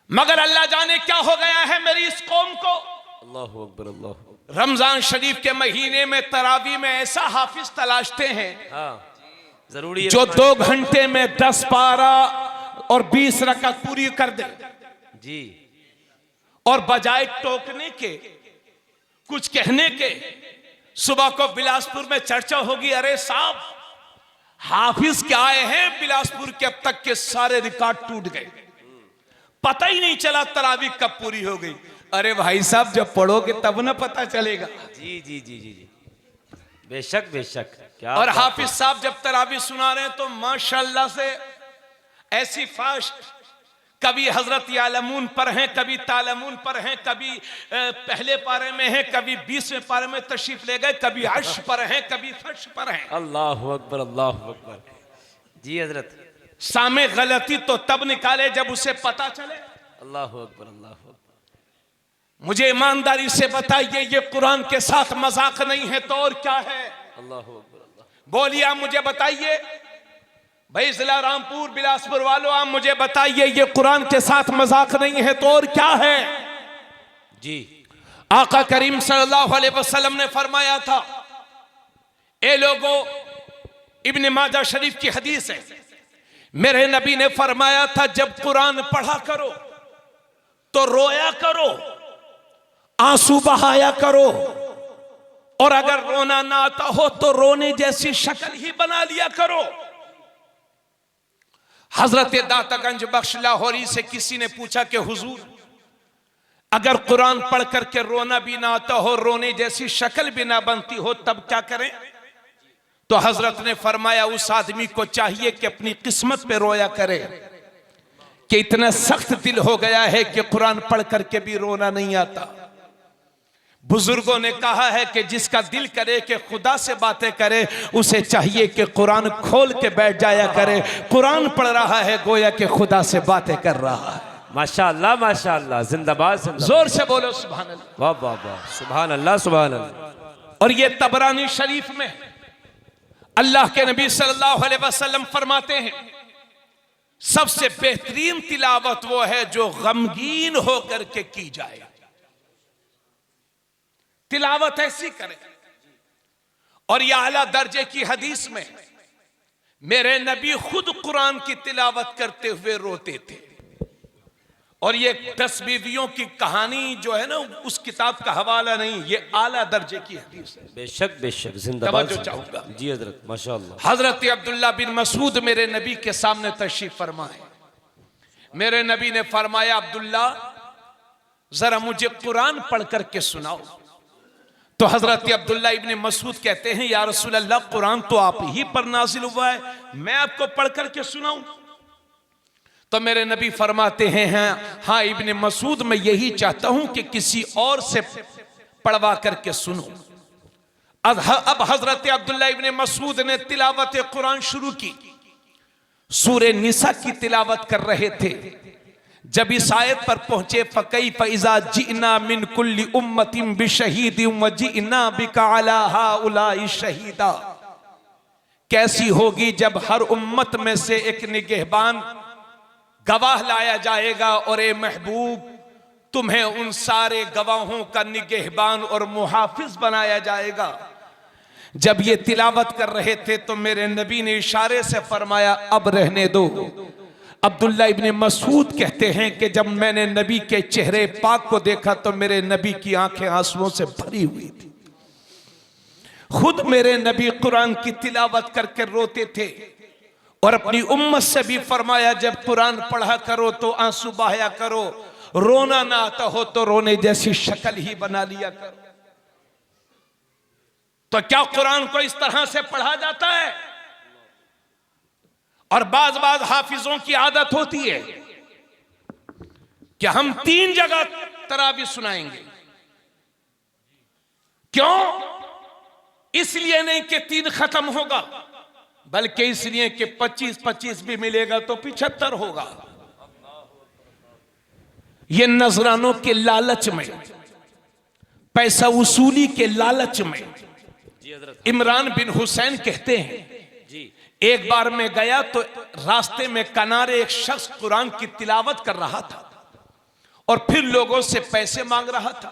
मगर अल्लाह जाने क्या हो गया है मेरी इस कौम को। अल्लाहु अकबर, अल्लाहु अकबर। रमजान शरीफ के महीने में तरावी में ऐसा हाफिज तलाशते हैं, हाँ जरूरी है, जो 2 घंटे में 10 पारा और 20 रकात पूरी कर दे। जी, और बजाय टोकने के, कुछ कहने के, सुबह को बिलासपुर में चर्चा होगी, अरे साहब हाफिज क्या आए हैं बिलासपुर के, अब तक के सारे रिकॉर्ड टूट गए, पता ही नहीं चला तरावी कब पूरी हो गई। अरे भाई साहब जब पढ़ोगे तब ना पता चलेगा। जी जी जी जी जी, बेशक बेशक। क्या और हाफिज साहब जब तरावी सुना रहे हैं तो माशाल्लाह से ऐसी फास्ट, कभी हजरत यालमून पर हैं, कभी तालमून पर हैं, कभी पहले पारे में हैं, कभी 20वें पारे में तशरीफ ले गए, कभी अर्श पर हैं, कभी फर्श पर हैं। अल्लाहु अकबर, अल्लाहु अकबर। जी हजरत। सामे गलती तो तब निकाले जब उसे पता चले। अल्लाह अकबर, अल्लाह अकबर। मुझे ईमानदारी से बताइए, ये कुरान के साथ मजाक नहीं है तो और क्या है? अल्लाह अकबर, अल्लाह। बोलिए, आप मुझे बताइए भाई, जिला रामपुर बिलासपुर वालों, आप मुझे बताइए, ये कुरान के साथ मजाक नहीं है तो और क्या है? जी। आका करीम सल्लल्लाहु अलैहि वसल्लम ने फरमाया था, ए लोगों, इब्न माजा शरीफ की हदीस है, मेरे नबी ने फरमाया था, जब कुरान पढ़ा करो तो रोया करो, आंसू बहाया करो, और अगर रोना ना आता हो तो रोने जैसी शक्ल ही बना लिया करो। हजरत दातागंज बख्श लाहौरी से किसी ने पूछा कि हुजूर, अगर कुरान पढ़ करके रोना भी ना आता हो, रोने जैसी शक्ल भी ना बनती हो, तब क्या करें? तो हजरत ने फरमाया, उस आदमी को चाहिए कि अपनी किस्मत पे रोया करे कि इतना सख्त दिल हो गया है कि कुरान पढ़ करके भी रोना नहीं आता। बुजुर्गों ने कहा है कि जिसका दिल करे कि खुदा से बातें करे, उसे चाहिए कि कुरान खोल के बैठ जाया करे। कुरान पढ़ रहा है गोया कि खुदा से बातें कर रहा है। माशाअल्लाह, माशाअल्लाह, जिंदाबाद, जिंदाबाद। जोर से बोलो सुभान अल्लाह। वाह वाह वाह, सुभान अल्लाह, सुभान अल्लाह। और ये तबरानी शरीफ में अल्लाह के नबी सल्लल्लाहु अलैहि वसल्लम फरमाते हैं, सबसे बेहतरीन तिलावत वो है जो गमगीन होकर के की जाए। तिलावत ऐसी करें। और यह आला दर्जे की हदीस में मेरे नबी खुद कुरान की तिलावत करते हुए रोते थे। और ये 10 बीवियों की कहानी जो है ना, उस किताब का हवाला नहीं, ये आला दर्जे की हदीस है। बेशक बेशक, जिंदाबाद। तवज्जो चाहूंगा जी हजरत, माशाअल्लाह। हजरत अब्दुल्ला बिन मसूद मेरे नबी के सामने तशरीफ फरमाए। मेरे नबी ने फरमाया, अब्दुल्ला जरा मुझे कुरान पढ़ करके सुनाओ। तो हजरत अब्दुल्ला इब्न मसूद कहते हैं, या रसूल अल्लाह, कुरान तो आप ही पर नाजिल हुआ है, मैं आपको पढ़ करके सुनाऊं? तो मेरे नबी फरमाते हैं, हाँ इब्न मसूद, मैं यही चाहता हूं कि किसी और से पढ़वा करके सुनो। अब हजरत अब्दुल्ला इब्न मसूद ने तिलावत कुरान शुरू की। सूरे निसा की तिलावत कर रहे थे। जब इस आयत पर पहुंचे, फकैफ इज़ा जिना मिन कुल्ली उम्मतिन बिशहीदिन व जिना बिका अला हाउलाई शहीदा, कैसी होगी जब हर उम्मत में से एक निगहबान गवाह लाया जाएगा, और ए महबूब, तुम्हें उन सारे गवाहों का निगहबान और मुहाफिज बनाया जाएगा। जब ये तिलावत कर रहे थे तो मेरे नबी ने इशारे से फरमाया, अब रहने दो। अब्दुल्ला इब्न मसूद कहते हैं कि जब मैंने नबी के चेहरे पाक को देखा तो मेरे नबी की आंखें आंसुओं से भरी हुई थी। खुद मेरे नबी कुरान की तिलावत करके रोते थे। और अपनी उम्मत से भी फरमाया, जब कुरान पढ़ा करो तो आंसू बहाया करो, रोना ना आता हो तो रोने जैसी शक्ल ही बना लिया करो। तो क्या कुरान को इस तरह से पढ़ा जाता है? और बाज हाफिजों की आदत होती है कि हम 3 जगह तरावी सुनाएंगे। क्यों? इसलिए नहीं कि 3 खत्म होगा, बल्कि इसलिए कि 25-25 भी मिलेगा तो 75 होगा। ये नजरानों के लालच में, पैसा वसूली के लालच में, इमरान बिन हुसैन कहते हैं, एक बार मैं गया तो रास्ते में किनारे एक शख्स कुरान की तिलावत कर रहा था और फिर लोगों से पैसे मांग रहा था।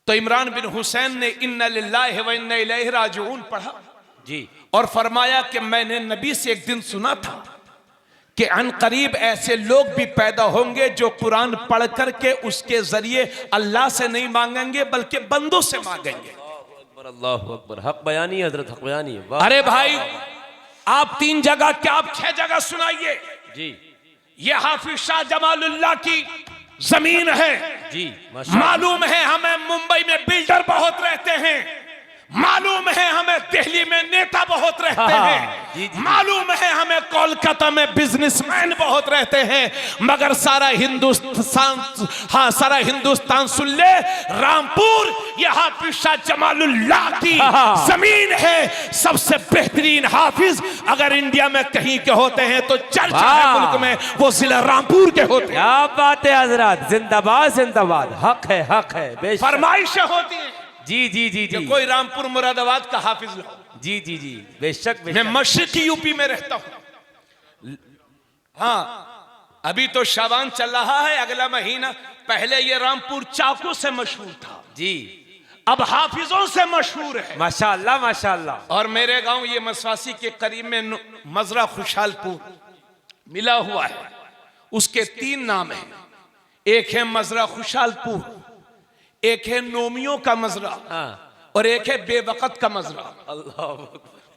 तो इमरान बिन हुसैन ने इन्ना लिल्लाहि व इन्ना इलैहि राजिऊन पढ़ा जी, और फरमाया कि मैंने नबी से एक दिन सुना था कि अनकरीब ऐसे लोग भी पैदा होंगे जो कुरान पढ़ करके उसके जरिए अल्लाह से नहीं मांगेंगे बल्कि बंदों से मांगेंगे। अल्लाहु अकबर, हक बयानी हजरत, हक बयानी। अरे भाई, आप 3 जगह क्या, आप 6 जगह सुनाइए जी। ये हाफिज शाह जमालुल्लाह की जमीन है जी, मालूम है हमें। मुंबई में बिल्डर बहुत रहते हैं, मालूम है हमें दिल्ली में नेता बहुत रहते हैं, जी, जी। मालूम है हमें कोलकाता में बिजनेसमैन बहुत रहते हैं, मगर सारा हिंदुस्तान सुन ले, रामपुर ये हाफिज शाह जमालुल्लाह की जमीन है। सबसे बेहतरीन हाफिज अगर इंडिया में कहीं के होते हैं तो चर्चा है मुल्क में, वो जिला रामपुर के होते हैं। क्या बात है हजरत, जिंदाबाद जिंदाबाद, हक है बेशक। फरमाइशें होती हैं जी जी जी कि जी कोई रामपुर मुरादाबाद का हाफिज लाओ। जी जी जी बेशक मैं बेशक। मशरिकी यूपी में रहता हूं। हाँ, अभी तो शाबान चल रहा है, अगला महीना। पहले ये रामपुर चाकू से मशहूर था जी, अब हाफिजों से मशहूर है। माशाअल्लाह माशाअल्लाह। और मेरे गांव ये मसवासी के करीब में मजरा खुशहालपुर मिला हुआ है, उसके 3 नाम हैं। एक है मजरा खुशहालपुर, एक है नोमियों का मजरा, और एक है बेवकत का मजरा। अल्लाह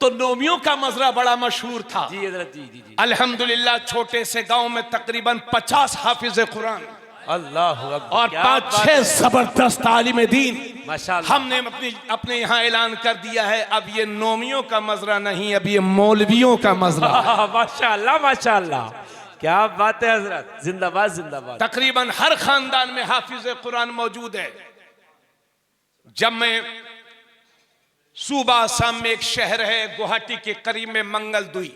तो नोमियों का मजरा बड़ा मशहूर था। जी हजरत जी जी जी। अल्हम्दुलिल्लाह छोटे से गांव में तकरीबन 50 हाफिज कुरान अल्लाह अकबर। और क्या 5-6 बात है। जबरदस्त आलिम दीन। माशाअल्लाह। हमने अपने यहाँ ऐलान कर दिया है, अब ये नोमियों का मजरा नहीं, अब ये मौलवियों का मजरा। माशाअल्लाह माशाअल्लाह, क्या बात है हजरत, जिंदाबाद जिंदाबाद। तकरीबन हर खानदान में हाफिज कुरान मौजूद है। जब मैं सूबा असम में एक शहर है गुवाहाटी के करीब में मंगलदुई,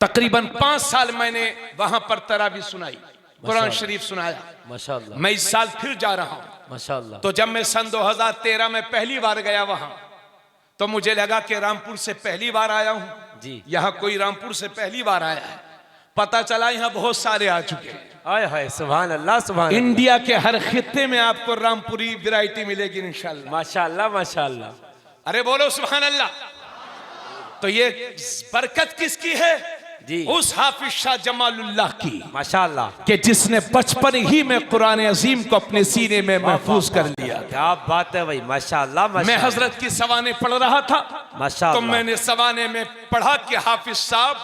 तकरीबन 5 साल मैंने वहां पर तरावी सुनाई, कुरान शरीफ सुनाया। माशाअल्लाह मैं इस साल फिर जा रहा हूं। माशाअल्लाह। तो जब मैं सन 2013 में पहली बार गया वहां, तो मुझे लगा कि रामपुर से पहली बार आया हूं जी। यहां कोई रामपुर से पहली बार आया है। पता चला यहां बहुत सारे आ चुके हैं। आय हाय, सुभान अल्लाह सुभान अल्लाह। इंडिया के हर खित्ते में आपको रामपुरी वैरायटी मिलेगी इंशाल्लाह। माशाअल्लाह माशाअल्लाह। अरे बोलो सुभान अल्लाह। तो ये बरकत किसकी है? जी। उस हाफिज शाह जमालुल्लाह की, माशाअल्लाह। कि जिसने बचपन ही में कुरान अजीम को अपने सीने में महफूज कर लिया। क्या बात है भाई, माशाअल्लाह मैं माशाअल्लाह। हजरत की सवाने पढ़ रहा था, तो माशाअल्लाह। मैंने सवाने में पढ़ा कि हाफिज साहब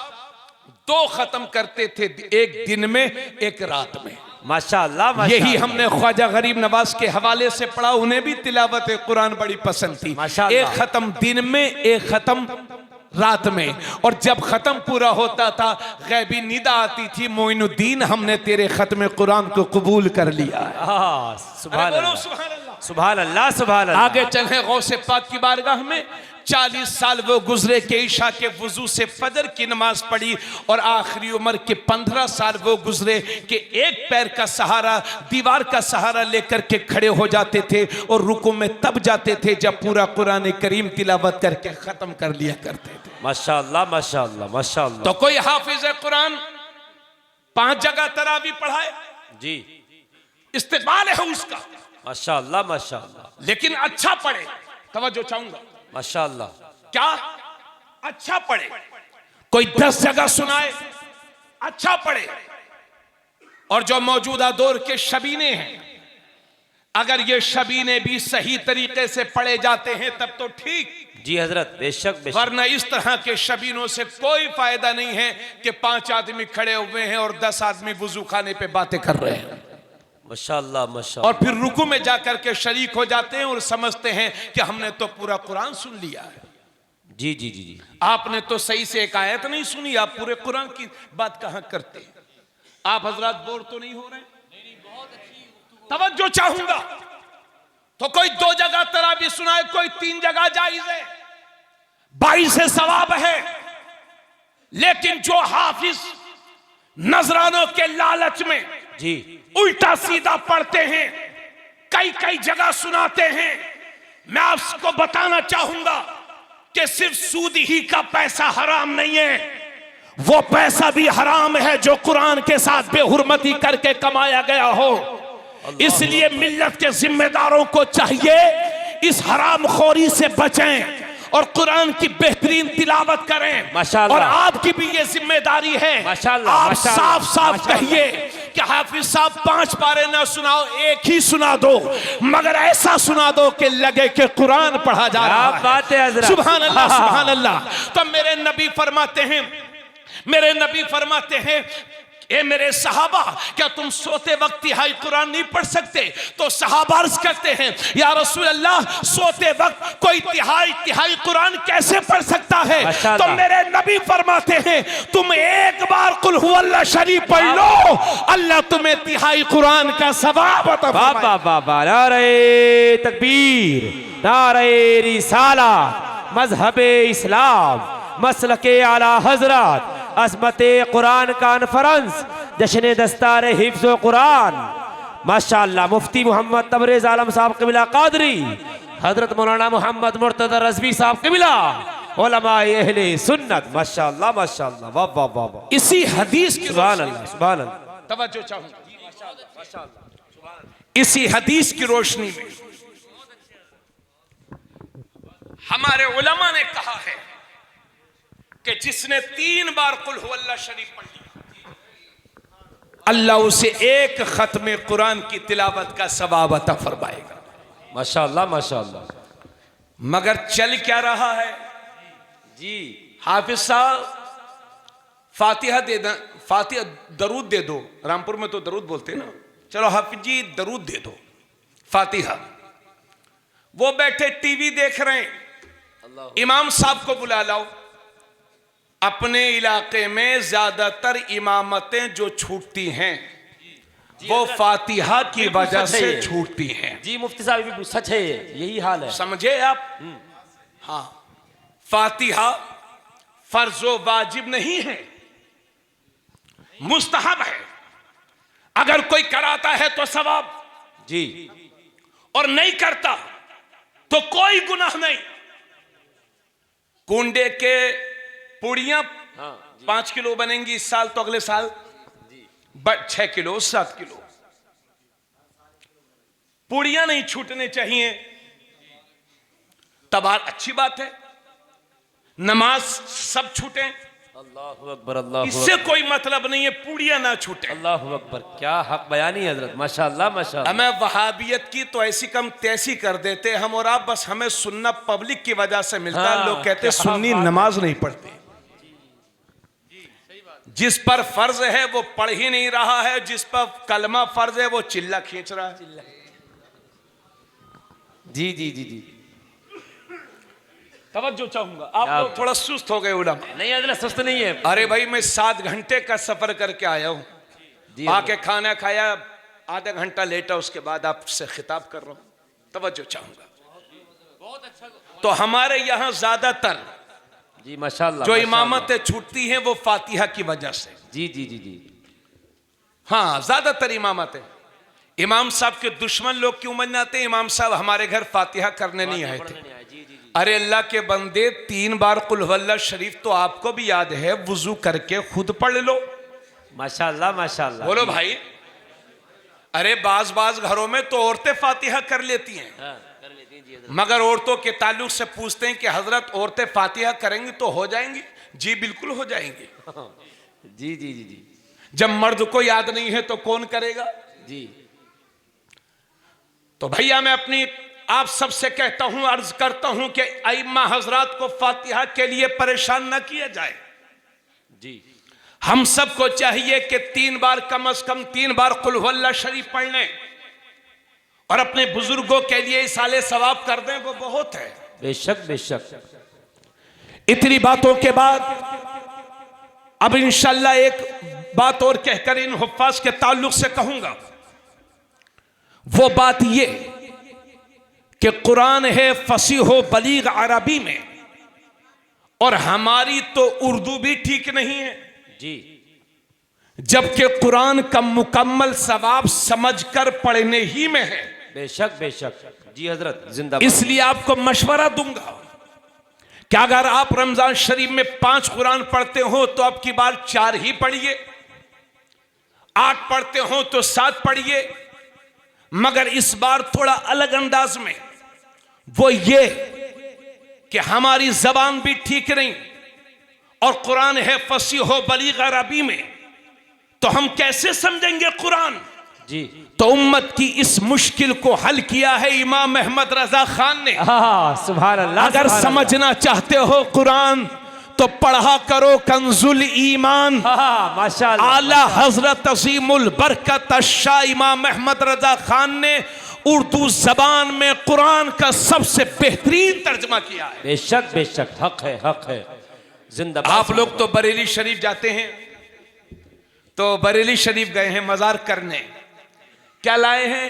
2 खत्म करते थे, एक दिन में एक रात में। माशाअल्लाह माशाअल्लाह। यही हमने ख्वाजा गरीब नवाज के हवाले से पढ़ा, उन्हें भी तिलावत कुरान बड़ी पसंद थी। माशाअल्लाह। एक खत्म दिन में, एक खत्म रात में, और जब खत्म पूरा होता था गैबी निदा आती थी, मोइनुद्दीन हमने तेरे खत्म कुरान को कबूल कर लिया है। हाँ, सुभान बोलो अल्लाह सुभान अल्लाह। सुभान अल्लाह सुभान अल्लाह। आगे चले गौसे पाक की बारगाह में। 40 साल वो गुजरे के ईशा के वजू से फजर की नमाज पढ़ी, और आखिरी उम्र के 15 साल वो गुजरे कि एक पैर का सहारा, दीवार का सहारा लेकर के खड़े हो जाते थे, और रुकू में तब जाते थे जब पूरा कुरान करीम तिलावत करके खत्म कर लिया करते थे। माशाअल्लाह माशाअल्लाह माशाअल्लाह। तो कोई हाफिज कुरान 5 जगह तरावी पढ़ाए, जी, इस्तेमाल है उसका, माशाअल्लाह माशाअल्लाह लेकिन अच्छा पढ़े। तवज्जो चाहूंगा, माशाअल्लाह। क्या अच्छा पढ़े। कोई 10 जगह सुनाए, अच्छा पढ़े। और जो मौजूदा दौर के शबीने हैं, अगर ये शबीने भी सही तरीके से पढ़े जाते हैं तब तो ठीक, जी हजरत, बेशक बेशक। वरना इस तरह के शबीनों से कोई फायदा नहीं है कि 5 आदमी खड़े हुए हैं और 10 आदमी वुजू खाने पे बातें कर रहे हैं, माशाअल्लाह माशाअल्लाह। और फिर रुकू में जाकर के शरीक हो जाते हैं और समझते हैं कि हमने तो पूरा कुरान सुन लिया है। जी जी जी जी। आपने तो सही से एक आयत नहीं सुनी, आप पूरे कुरान की बात कहां करते हैं? आप हजरात बोर तो नहीं हो रहे? तवज्जो चाहूंगा। तो कोई 2 जगह तरावी सुनाए, कोई 3 जगह जायज है, 22 से सवाब है। लेकिन जो हाफिज नजरानों के लालच में जी, उल्टा सीधा पढ़ते हैं, कई कई जगह सुनाते हैं, मैं आपको बताना चाहूंगा कि सिर्फ सूद ही का पैसा हराम नहीं है, वो पैसा भी हराम है जो कुरान के साथ बेहुरमती करके कमाया गया हो। इसलिए मिल्लत के जिम्मेदारों को चाहिए इस हराम खोरी से बचें और कुरान की बेहतरीन तिलावत करें। माशाअल्लाह। और आपकी भी ये जिम्मेदारी है, माशाअल्लाह, आप माशाअल्लाह, साफ साफ माशाअल्लाह। कहिए कि हाफिज साहब 5 पारे ना सुनाओ, एक ही सुना दो, मगर ऐसा सुना दो कि लगे कि कुरान पढ़ा जा रहा है। बात है हजरत। सुभान अल्लाह सुभान अल्लाह। तो मेरे नबी फरमाते हैं ए मेरे सहाबा, क्या तुम सोते वक्त तिहाई कुरान नहीं पढ़ सकते? तो सहाबा अर्ज करते हैं, या रसूल अल्लाह, सोते वक्त कोई तिहाई कुरान कैसे पढ़ सकता है? तो मेरे नबी फरमाते हैं, तुम एक बार कुल हुवल्लाह शरीफ पढ़ लो, अल्लाह तुम्हें तिहाई कुरान का सवाब अता फरमाए। बाबा बाबा, नारे तकबीर, नारे रिसालत, मजहबे इस्लाम, मसलके आला हजरत, अज़मते कुरान कॉन्फ्रेंस, जश्न दस्तार हिफ्ज़ कुरान, माशाअल्लाह मुफ्ती मोहम्मद तबरेज़ आलम साहब क़िबला क़ादरी, हजरत मौलाना मोहम्मद मुर्तज़ा रज़वी साहब क़िबला, उलमाए अहले सुन्नत, माशाअल्लाह माशाअल्लाह, वाह वाह वाह वाह। इसी हदीस की सुभान अल्लाह, सुभान अल्लाह, तवज्जो चाहूंगा, इसी हदीस की रोशनी में हमारे उलमा ने कहा है कि जिसने 3 बार कुल हुवल्लाह शरीफ पढ़ लिया, अल्लाह उसे एक खत्म कुरान की तिलावत का सवाब अता फरमाएगा। माशाअल्लाह माशाअल्लाह। मगर चल क्या रहा है जी, हाफिज साहब, फातिहा दे दो, फातिहा दरूद दे दो, रामपुर में तो दरूद बोलते हैं ना, चलो हाफिज जी दरूद दे दो, फातिहा। वो बैठे टीवी देख रहे हैं, इमाम साहब को बुला लाओ। अपने इलाके में ज्यादातर इमामतें जो छूटती हैं वो फातिहा की वजह से छूटती हैं। जी मुफ्ती साहब, भी सच है, यही हाल है, समझे आप? हाँ, फातिहा फर्जो वाजिब नहीं है, मुस्तहब है। अगर कोई कराता है तो सवाब जी, और नहीं करता तो कोई गुनाह नहीं। कुंडे के पूड़ियां 5 किलो बनेंगी इस साल, तो अगले साल 6 किलो 7 किलो पूड़ियां नहीं छूटने चाहिए। तबार अच्छी बात है, नमाज सब छूटे, अल्लाहु अकबर, अल्लाहु इससे कोई मतलब नहीं है पूड़ियां ना छूटे। अल्लाहु अकबर, क्या हक बयानी हजरत, माशाअल्लाह माशाअल्लाह। हमें वहाबियत की तो ऐसी कम तैसी कर देते हम और आप, बस हमें सुन्ना पब्लिक की वजह से मिलता है। लोग कहते हैं सुन्नी नमाज नहीं पढ़ते। जिस पर फर्ज है वो पढ़ ही नहीं रहा है, जिस पर कलमा फर्ज है वो चिल्ला खींच रहा है। जी जी जी जी, तवज्जो चाहूंगा, आप लोग थोड़ा सुस्त हो गए उलमा। नहीं हजरत, सुस्त नहीं है। अरे भाई, मैं 7 घंटे का सफर करके आया हूं, आके खाना खाया, आधा घंटा लेटा, उसके बाद आपसे खिताब कर रहा हूं। तवज्जो चाहूंगा। बहुत अच्छा। तो हमारे यहाँ ज्यादातर जी माशाअल्लाह जो इमामतें छूटती हैं वो फातिहा की वजह से। जी जी जी जी, हाँ, ज्यादातर इमामतें। इमाम साहब के दुश्मन लोग क्यों बन जाते हैं? इमाम साहब हमारे घर फातिहा करने नहीं आए थे। अरे अल्लाह के बंदे, 3 बार कुल हुवल्लाह शरीफ तो आपको भी याद है, वुजू करके खुद पढ़ लो। माशाअल्लाह माशाअल्लाह। बोलो भाई। अरे बाज घरों में तो औरतें फातिहा कर लेती हैं, कर लेती हैं जी हजरत। मगर औरतों के ताल्लुक से पूछते हैं कि हजरत औरतें फातिहा करेंगी तो हो जाएंगी? जी बिल्कुल हो जाएंगी। जी जी जी जी, जब मर्द को याद नहीं है तो कौन करेगा? जी। तो भैया मैं अपनी आप सबसे कहता हूं, अर्ज करता हूं कि अइम्मा हजरात को फातिहा के लिए परेशान न किया जाए। जी, हम सबको चाहिए कि 3 बार, कम से कम 3 बार कुल हुवल्लाह शरीफ पढ़ लें और अपने बुजुर्गों के लिए इसाले सवाब कर दें, वो बहुत है। बेशक बेशक। इतनी बातों के बाद अब इंशाल्लाह एक बात और कहकर इन हुफ्फाज के ताल्लुक से कहूंगा। वो बात ये कि कुरान है फसीहो बलीग अरबी में, और हमारी तो उर्दू भी ठीक नहीं है जी, जबकि कुरान का मुकम्मल सवाब समझकर पढ़ने ही में है। बेशक बेशक जी हजरत, जिंदाबाद। इसलिए आपको मशवरा दूंगा कि अगर आप रमजान शरीफ में 5 कुरान पढ़ते हो तो अब की बार 4 ही पढ़िए, 8 पढ़ते हो तो 7 पढ़िए, मगर इस बार थोड़ा अलग अंदाज में। वो ये कि हमारी जबान भी ठीक नहीं और कुरान है फसीहो बलीग अरबी में, तो हम कैसे समझेंगे कुरान? जी, तो उम्मत की इस मुश्किल को हल किया है इमाम अहमद रजा खान ने। सुभान अल्लाह। अगर समझना चाहते हो कुरान तो पढ़ा करो कंजुल ईमान। माशाअल्लाह। आला हजरत अजीमुल बरकत शाह इमाम अहमद रजा खान ने उर्दू जबान में कुरान का सबसे बेहतरीन तर्जमा किया है। बेशक बेशक, हक है, हक है। जिंदाबाद। आप लोग तो बरेली शरीफ जाते हैं, तो बरेली शरीफ गए हैं मजार करने, क्या लाए हैं?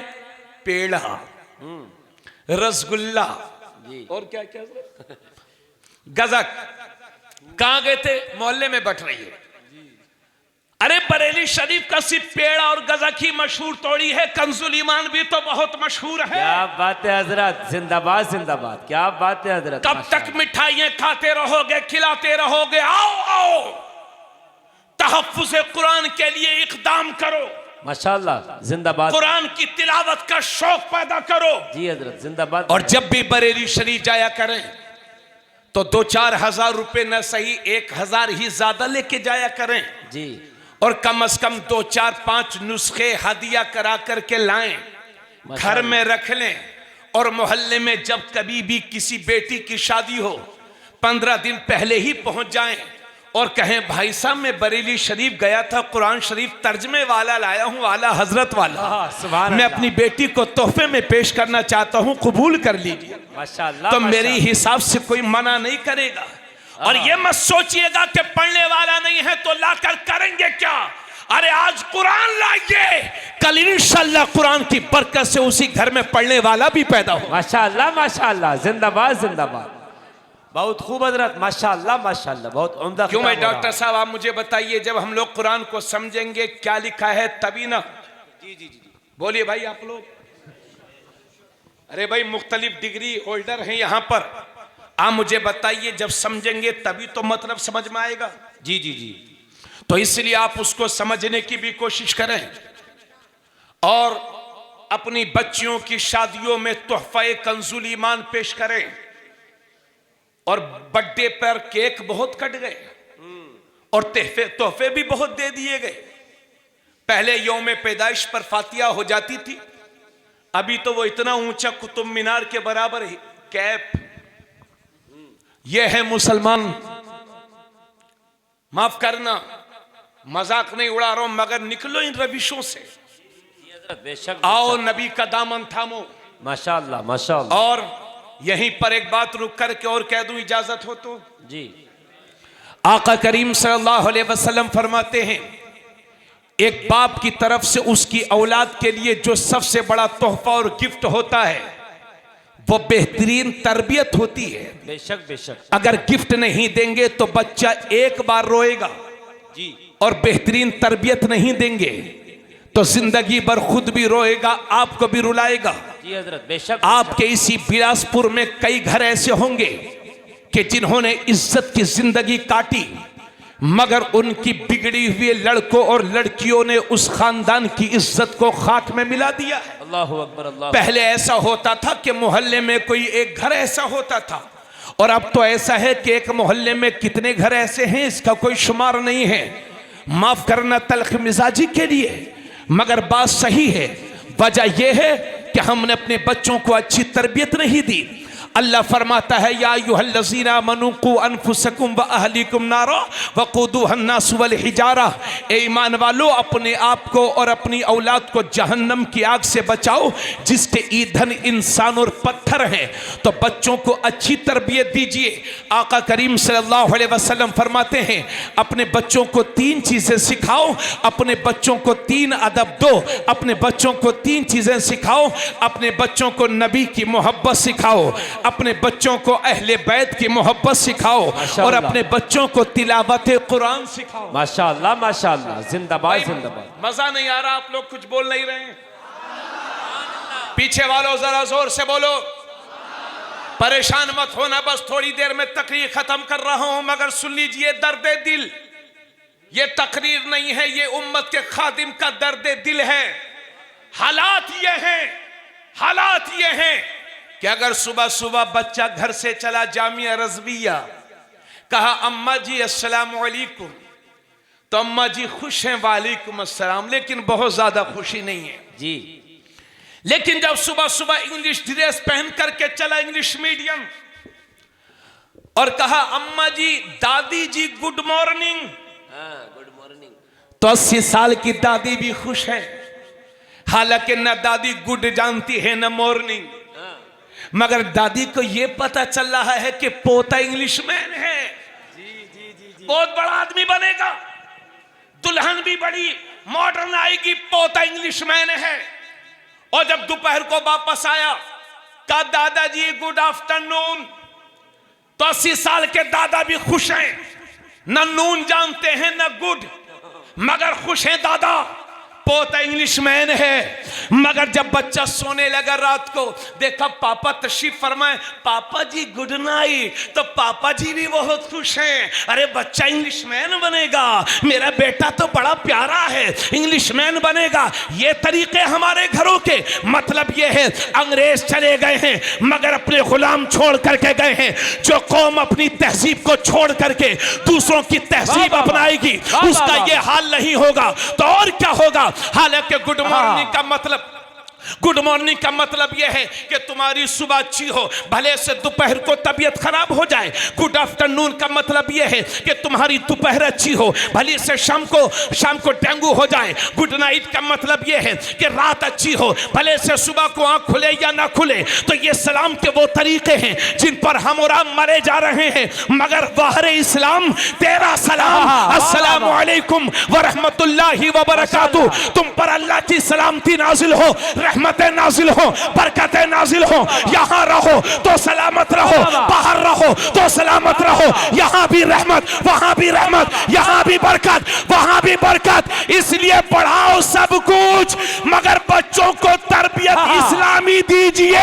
पेड़ा, रसगुल्ला और क्या क्या, गजक। कहां गए थे? मोहल्ले में बट रही है। अरे बरेली शरीफ का सिर्फ पेड़ा और गजक ही मशहूर तोड़ी है, कंजुल ईमान भी तो बहुत मशहूर है। क्या बात है हजरत, जिंदाबाद जिंदाबाद, क्या बात है हजरत। कब तक मिठाइयां खाते रहोगे, खिलाते रहोगे? आओ आओ, तहफ्फुज़ कुरान के लिए इक़दाम करो, माशाअल्लाह, जिंदाबाद। कुरान की तिलावत का शौक पैदा करो। जी हजरत, जिंदाबाद। और जब भी बरेली शरीफ जाया करें तो 2-4 हजार रुपए न सही 1000 ही ज्यादा लेके जाया करें जी। और कम से कम 2-4-5 नुस्खे हदिया करा करके लाएं, घर में रख लें। और मोहल्ले में जब कभी भी किसी बेटी की शादी हो 15 दिन पहले ही पहुंच जाएं और कहें भाई साहब मैं बरेली शरीफ गया था, कुरान शरीफ तर्जमे वाला लाया हूं, आला हजरत वाला, सुभान मैं अल्लाह। अपनी बेटी को तोहफे में पेश करना चाहता हूं, कबूल कर लीजिए। माशाअल्लाह। तो मेरी हिसाब से कोई मना नहीं करेगा। और ये मत सोचिएगा कि पढ़ने वाला नहीं है तो लाकर करेंगे क्या। अरे आज कुरान लाइए, कल इंशाअल्लाह कुरान की बरकत से उसी घर में पढ़ने वाला भी पैदा हो। माशाअल्लाह माशाअल्लाह, जिंदाबाद जिंदाबाद। बहुत खूब हजरत, माशाअल्लाह माशाअल्लाह, बहुत उम्दा। क्यों भाई डॉक्टर साहब आप मुझे बताइए, जब हम लोग कुरान को समझेंगे क्या लिखा है तभी ना। जी जी जी, बोलिए भाई आप लोग। अरे भाई मुख्तलिफ डिग्री होल्डर हैं यहाँ पर, आप मुझे बताइए जब समझेंगे तभी तो मतलब समझ में आएगा। जी जी जी, तो इसलिए आप उसको समझने की भी कोशिश करें और अपनी बच्चियों की शादियों में तोहफा कंजुल ईमान पेश करें। और बर्थडे पर केक बहुत कट गए और तोहफे भी बहुत दे दिए गए। पहले यौम पैदाइश पर फातिहा हो जाती थी, अभी तो वो इतना ऊंचा कुतुब मीनार के बराबर है कैप। ये है मुसलमान, माफ करना मजाक नहीं उड़ा रहा हूं, मगर निकलो इन रविशों से, बेशक। आओ नबी का दामन थामो। माशाअल्लाह माशाअल्लाह। और यहीं पर एक बात रुक करके और कह दूं, इजाजत हो तो। जी। आका करीम सल्लल्लाहु अलैहि वसल्लम फरमाते हैं एक बाप की तरफ से उसकी औलाद के लिए जो सबसे बड़ा तोहफा और गिफ्ट होता है वो बेहतरीन तरबियत होती है। बेशक बेशक। अगर गिफ्ट नहीं देंगे तो बच्चा एक बार रोएगा जी। और बेहतरीन तरबियत नहीं देंगे तो जिंदगी भर खुद भी रोएगा, आपको भी रुलाएगा। जी हजरत, बेशक। आपके इसी बिलासपुर में कई घर ऐसे होंगे कि जिन्होंने इज्जत की जिंदगी काटी, मगर उनकी बिगड़ी हुई लड़कों और लड़कियों ने उस खानदान की इज्जत को खाक में मिला दिया है। अल्लाहु अकबर, अल्लाह। पहले ऐसा होता था कि मोहल्ले में कोई एक घर ऐसा होता था, और अब तो ऐसा है कि एक मोहल्ले में कितने घर ऐसे हैं इसका कोई शुमार नहीं है। माफ करना तल्ख मिजाजी के लिए, मगर बात सही है। वजह यह है कि हमने अपने बच्चों को अच्छी तरबियत नहीं दी। अल्लाह फरमाता है या अय्युहल्लज़ीना आमनू क़ू अनफुसकुम व अहलीकुम नारा वक़ूदुहा अन्नास वल हिजारा, ए ईमान वालों अपने आप को और अपनी औलाद को जहन्नम की आग से बचाओ जिसके ईंधन इंसान और पत्थर हैं। तो बच्चों को अच्छी तरबियत दीजिए। आका करीम सल्लल्लाहु अलैहि वसल्लम फरमाते हैं अपने बच्चों को 3 चीज़ें सिखाओ, अपने बच्चों को 3 अदब दो, अपने बच्चों को 3 चीज़ें सिखाओ, अपने बच्चों को नबी की मोहब्बत सिखाओ, अपने बच्चों को अहले बैत की मोहब्बत सिखाओ और अपने बच्चों को तिलावत कुरान सिखाओ। माशाअल्लाह माशाअल्लाह, जिंदाबाद जिंदाबाद। मजा नहीं आ रहा, आप लोग कुछ बोल नहीं रहे हैं। पीछे वालों जरा जोर से बोलो। परेशान मत होना, बस थोड़ी देर में तकरीर खत्म कर रहा हूं, मगर सुन लीजिए दर्द दिल, ये तकरीर नहीं है, ये उम्मत के खादिम का दर्द दिल है। हालात ये हैं, हालात ये हैं कि अगर सुबह सुबह बच्चा घर से चला जामिया रज़विया, कहा अम्मा जी अस्सलाम वालेकुम, तो अम्मा जी खुश हैं वालेकुम अस्सलाम, लेकिन बहुत ज्यादा खुशी नहीं है जी। लेकिन जब सुबह सुबह इंग्लिश ड्रेस पहन करके चला, इंग्लिश मीडियम, और कहा अम्मा जी, दादी जी गुड मॉर्निंग। Good morning. तो 80 साल की दादी भी खुश है, हालांकि न दादी गुड जानती है न मॉर्निंग, मगर दादी को यह पता चल रहा है कि पोता इंग्लिशमैन है, बहुत बड़ा आदमी बनेगा, दुल्हन भी बड़ी मॉडर्न आएगी, पोता इंग्लिशमैन है। और जब दोपहर को वापस आया, कहा दादाजी गुड आफ्टरनून। तो 80 साल के दादा भी खुश हैं, न नून जानते हैं न गुड, मगर खुश हैं दादा, पोता इंग्लिशमैन है। मगर जब बच्चा सोने लगा रात को, देखा पापा तशरीफ फरमाए, पापा जी गुड नाइट, तो पापा जी भी बहुत खुश हैं, अरे बच्चा इंग्लिशमैन बनेगा, मेरा बेटा तो बड़ा प्यारा है, इंग्लिशमैन बनेगा। ये तरीके हमारे घरों के, मतलब ये है अंग्रेज चले गए हैं मगर अपने गुलाम छोड़ करके गए हैं। जो कौम अपनी तहजीब को छोड़ करके दूसरों की तहजीब अपनाएगी, उसका ये हाल नहीं होगा तो और क्या होगा। हालांकि गुड मॉर्निंग का मतलब यह है कि तुम्हारी सुबह अच्छी हो, भले से दोपहर को तबीयत खराब हो जाए। गुड आफ्टरनून का मतलब यह है कि तुम्हारी दोपहर अच्छी हो, भले से शाम को डेंगू हो जाए। गुड नाइट का मतलब यह है कि रात अच्छी हो, भले से सुबह को आंख खुले या ना खुले। तो ये सलाम के वो तरीके हैं जिन पर हम और आप मरे जा रहे हैं, मगर बाहरे इस्लाम तेरा सलाम, अस्सलामु अलैकुम व रहमतुल्लाहि व बरकातुहू, तुम पर अल्लाह की सलामती नाजिल हो, रहमतें नाजिल हो, बरकतें नाजिल हो। यहाँ रहो तो सलामत रहो, बाहर रहो तो सलामत रहो, यहाँ भी रहमत वहाँ भी रहमत, यहाँ भी बरकत वहाँ भी बरकत। इसलिए पढ़ाओ सब कुछ, मगर बच्चों को तरबियत इस्लामी दीजिए।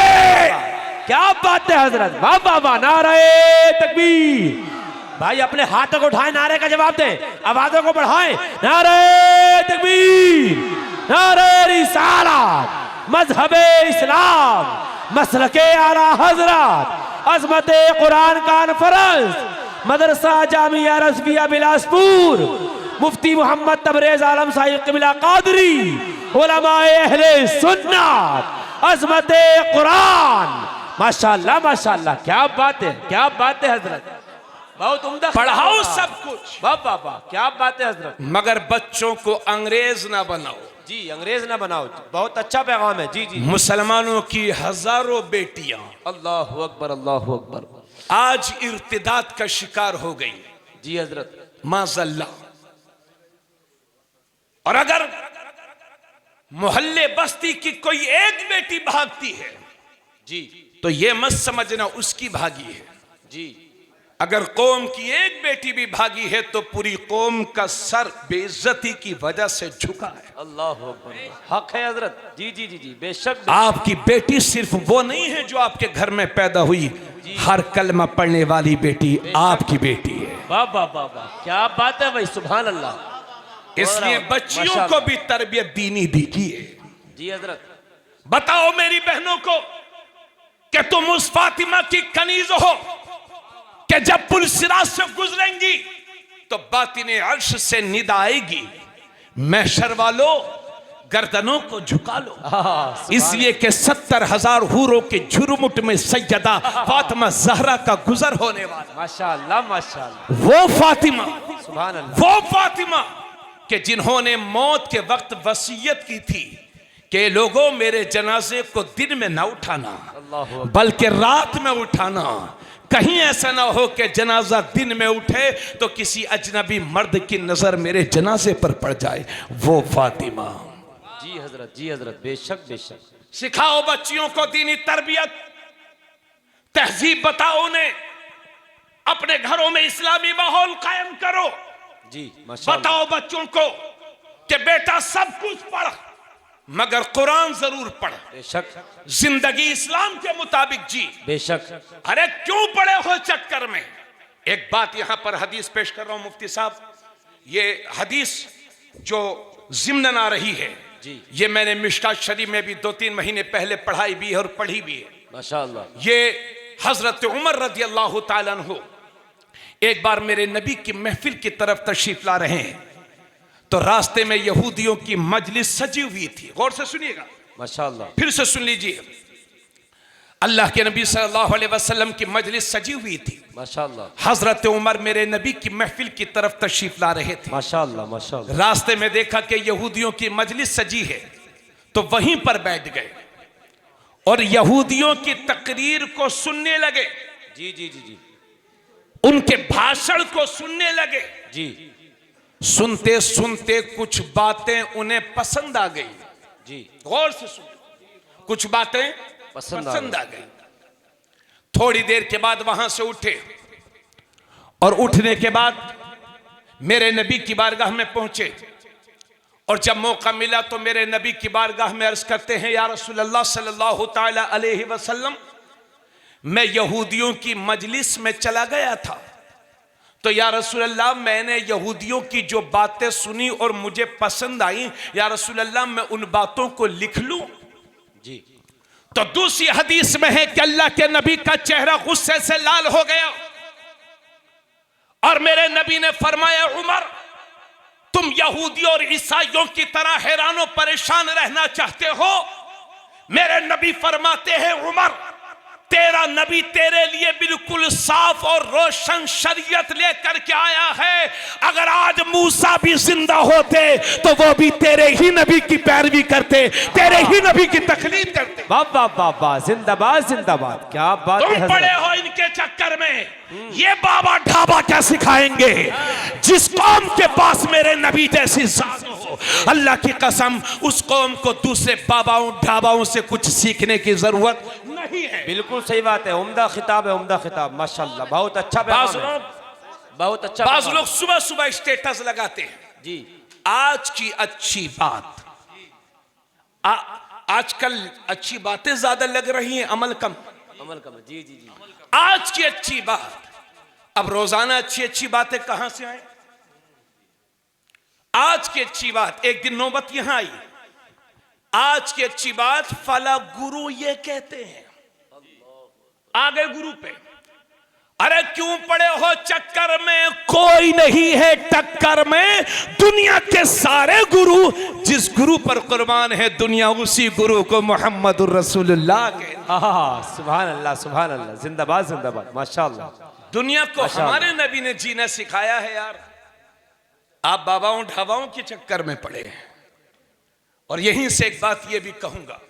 क्या बात है हजरत, वाह वाह वाह, नारे तकबीर। भाई अपने हाथों को उठाएं, नारे का जवाब दें, आवाजों को बढ़ाएं, नारे तकबीर, नारे रिसालत, मजहबे इस्लाम, मसलके आला हजरत, अज़मते कुरान कॉन्फ्रेंस, मदरसा जामिया रज़विया बिलासपुर, मुफ्ती मोहम्मद तबरेज आलम साहिब क़िबला कादरी, उलमाए अहले सुन्नत, अज़मते कुरान। माशाअल्लाह माशाअल्लाह, क्या बात है, क्या बात है हजरत, बहुत उम्दा। पढ़ाओ सब कुछ, वाह वाह वाह, क्या बात है हजरत, मगर बच्चों को अंग्रेज ना बनाओ। जी अंग्रेज ना बनाओ, बहुत अच्छा पैगाम है। जी जी, मुसलमानों की हजारों बेटियां अल्लाहु अकबर अल्लाहु अकबर आज इर्तिदाद का शिकार हो गई। जी हजरत, माज़ल्ला। और अगर मोहल्ले बस्ती की कोई एक बेटी भागती है जी तो ये मत समझना उसकी भागी है जी, अगर कौम की एक बेटी भी भागी है तो पूरी कौम का सर बेइज्जती की वजह से झुका है। अल्लाहु अकबर, हक है हजरत। जी जी जी जी, बेशक। आपकी बेटी सिर्फ वो नहीं है जो आपके घर में पैदा हुई, हर कलमा पढ़ने वाली बेटी आपकी बेटी है। वाह वाह वाह वाह, क्या बात है भाई, सुभान अल्लाह। इसलिए बच्चियों को भी तरबियत दीनी दीजिए। जी हजरत, बताओ मेरी बहनों को कि तुम उस फातिमा की कनीज हो कि जब पुलसिरात से गुजरेंगी तो बातिने अर्श से निदा आएगी, महशर वालों गर्दनों को झुका लो, इसलिए कि 70,000 हूरों के झुरमुट में सैयदा फातिमा ज़हरा का गुजर होने वाला। माशाअल्लाह माशाअल्लाह, वो फातिमा, सुभान अल्लाह, वो फातिमा कि जिन्होंने मौत के वक्त वसीयत की थी कि लोगों मेरे जनाजे को दिन में ना उठाना बल्कि रात में उठाना, कहीं ऐसा ना हो कि जनाजा दिन में उठे तो किसी अजनबी मर्द की नजर मेरे जनाजे पर पड़ जाए। वो फातिमा। जी हजरत, जी हजरत, बेशक बेशक। सिखाओ बच्चियों को दीनी तरबियत, तहजीब बताओ उन्हें, अपने घरों में इस्लामी माहौल कायम करो। जी माशाअल्लाह। बताओ बच्चों को कि बेटा सब कुछ पढ़ मगर कुरान जरूर पढ़, बेशक, जिंदगी इस्लाम के मुताबिक जी। बेशक। अरे क्यों पड़े हो चक्कर में। एक बात यहां पर हदीस पेश कर रहा हूं मुफ्ती साहब, ये हदीस जो जिम्नन आ रही है जी, ये मैंने मिशकात शरीफ में भी 2-3 महीने पहले पढ़ाई भी है और पढ़ी भी है। माशाअल्लाह। ये हजरत उमर रज़ी अल्लाह ताला अन्हु एक बार मेरे नबी की महफिल की तरफ तशरीफ ला रहे हैं तो रास्ते में यहूदियों की मजलिस सजी हुई थी। गौर से सुनिएगा, माशाअल्लाह। फिर से सुन लीजिए। अल्लाह के नबी सल्लल्लाहु अलैहि वसल्लम की मजलिस सजी हुई थी। माशाअल्लाह हजरत उमर मेरे नबी की महफिल की तरफ तशरीफ ला रहे थे। माशाअल्लाह माशाअल्लाह। रास्ते में देखा कि यहूदियों की मजलिस सजी है, तो वहीं पर बैठ गए और यहूदियों की तकरीर को सुनने लगे। जी जी जी जी उनके भाषण को सुनने लगे। जी। सुनते सुनते कुछ बातें उन्हें पसंद आ गई। जी गौर से सुनो, कुछ बातें पसंद आ गई। थोड़ी देर के बाद वहां से उठे और उठने के बाद मेरे नबी की बारगाह में पहुंचे, और जब मौका मिला तो मेरे नबी की बारगाह में अर्ज करते हैं, या रसूल अल्लाह सल्लल्लाहु ताला अलैहि वसल्लम, मैं यहूदियों की मजलिस में चला गया था, तो या रसूल अल्लाह मैंने यहूदियों की जो बातें सुनी और मुझे पसंद आई, या रसूल अल्लाह मैं उन बातों को लिख लूं। जी। तो दूसरी हदीस में है कि अल्लाह के नबी का चेहरा गुस्से से लाल हो गया और मेरे नबी ने फरमाया, उमर तुम यहूदी और ईसाइयों की तरह हैरान और परेशान रहना चाहते हो? मेरे नबी फरमाते हैं, उमर तेरा नबी तेरे लिए बिल्कुल साफ और रोशन शरीयत लेकर के आया है। अगर आज मूसा भी जिंदा होते तो वो भी तेरे ही नबी की पैरवी करते, तेरे ही नबी की तकलीद करते। बाबा बाबा जिंदाबाद जिंदाबाद। क्या बात है तुम हजरत। पड़े हो इनके चक्कर में। ये बाबा ढाबा क्या सिखाएंगे? जिस कौम के पास मेरे नबी जैसी जात हो, अल्लाह की कसम उस कौम को दूसरे बाबाओं ढाबाओं से कुछ सीखने की जरूरत नहीं है। बिल्कुल सही बात है। उम्दा खिताब है, उम्दा खिताब। माशाअल्लाह बहुत अच्छा पैगाम है, बहुत अच्छा। बाज लोग सुबह सुबह स्टेटस लगाते हैं जी। आज की अच्छी बात। आजकल अच्छी बातें ज्यादा लग रही हैं, अमल कम। अमल कम। जी जी जी। आज की अच्छी बात। अब रोजाना अच्छी अच्छी बातें कहां से आए? आज की अच्छी बात, एक दिन नौबत यहां आई। आज की अच्छी बात, फला गुरु ये कहते हैं। आ गए गुरु पे। अरे क्यों पड़े हो चक्कर में? कोई नहीं है टक्कर में। दुनिया के सारे गुरु, जिस गुरु पर कुर्बान है दुनिया, उसी गुरु को मोहम्मदुर रसूलुल्लाह कहते हैं। सुभान अल्लाह सुभान अल्लाह। जिंदाबाद जिंदाबाद। माशाअल्लाह। दुनिया को हमारे नबी ने जीना सिखाया है यार। आप बाबाओं ढाबाओं के चक्कर में पड़े हैं। और यहीं से एक बात यह भी कहूंगा,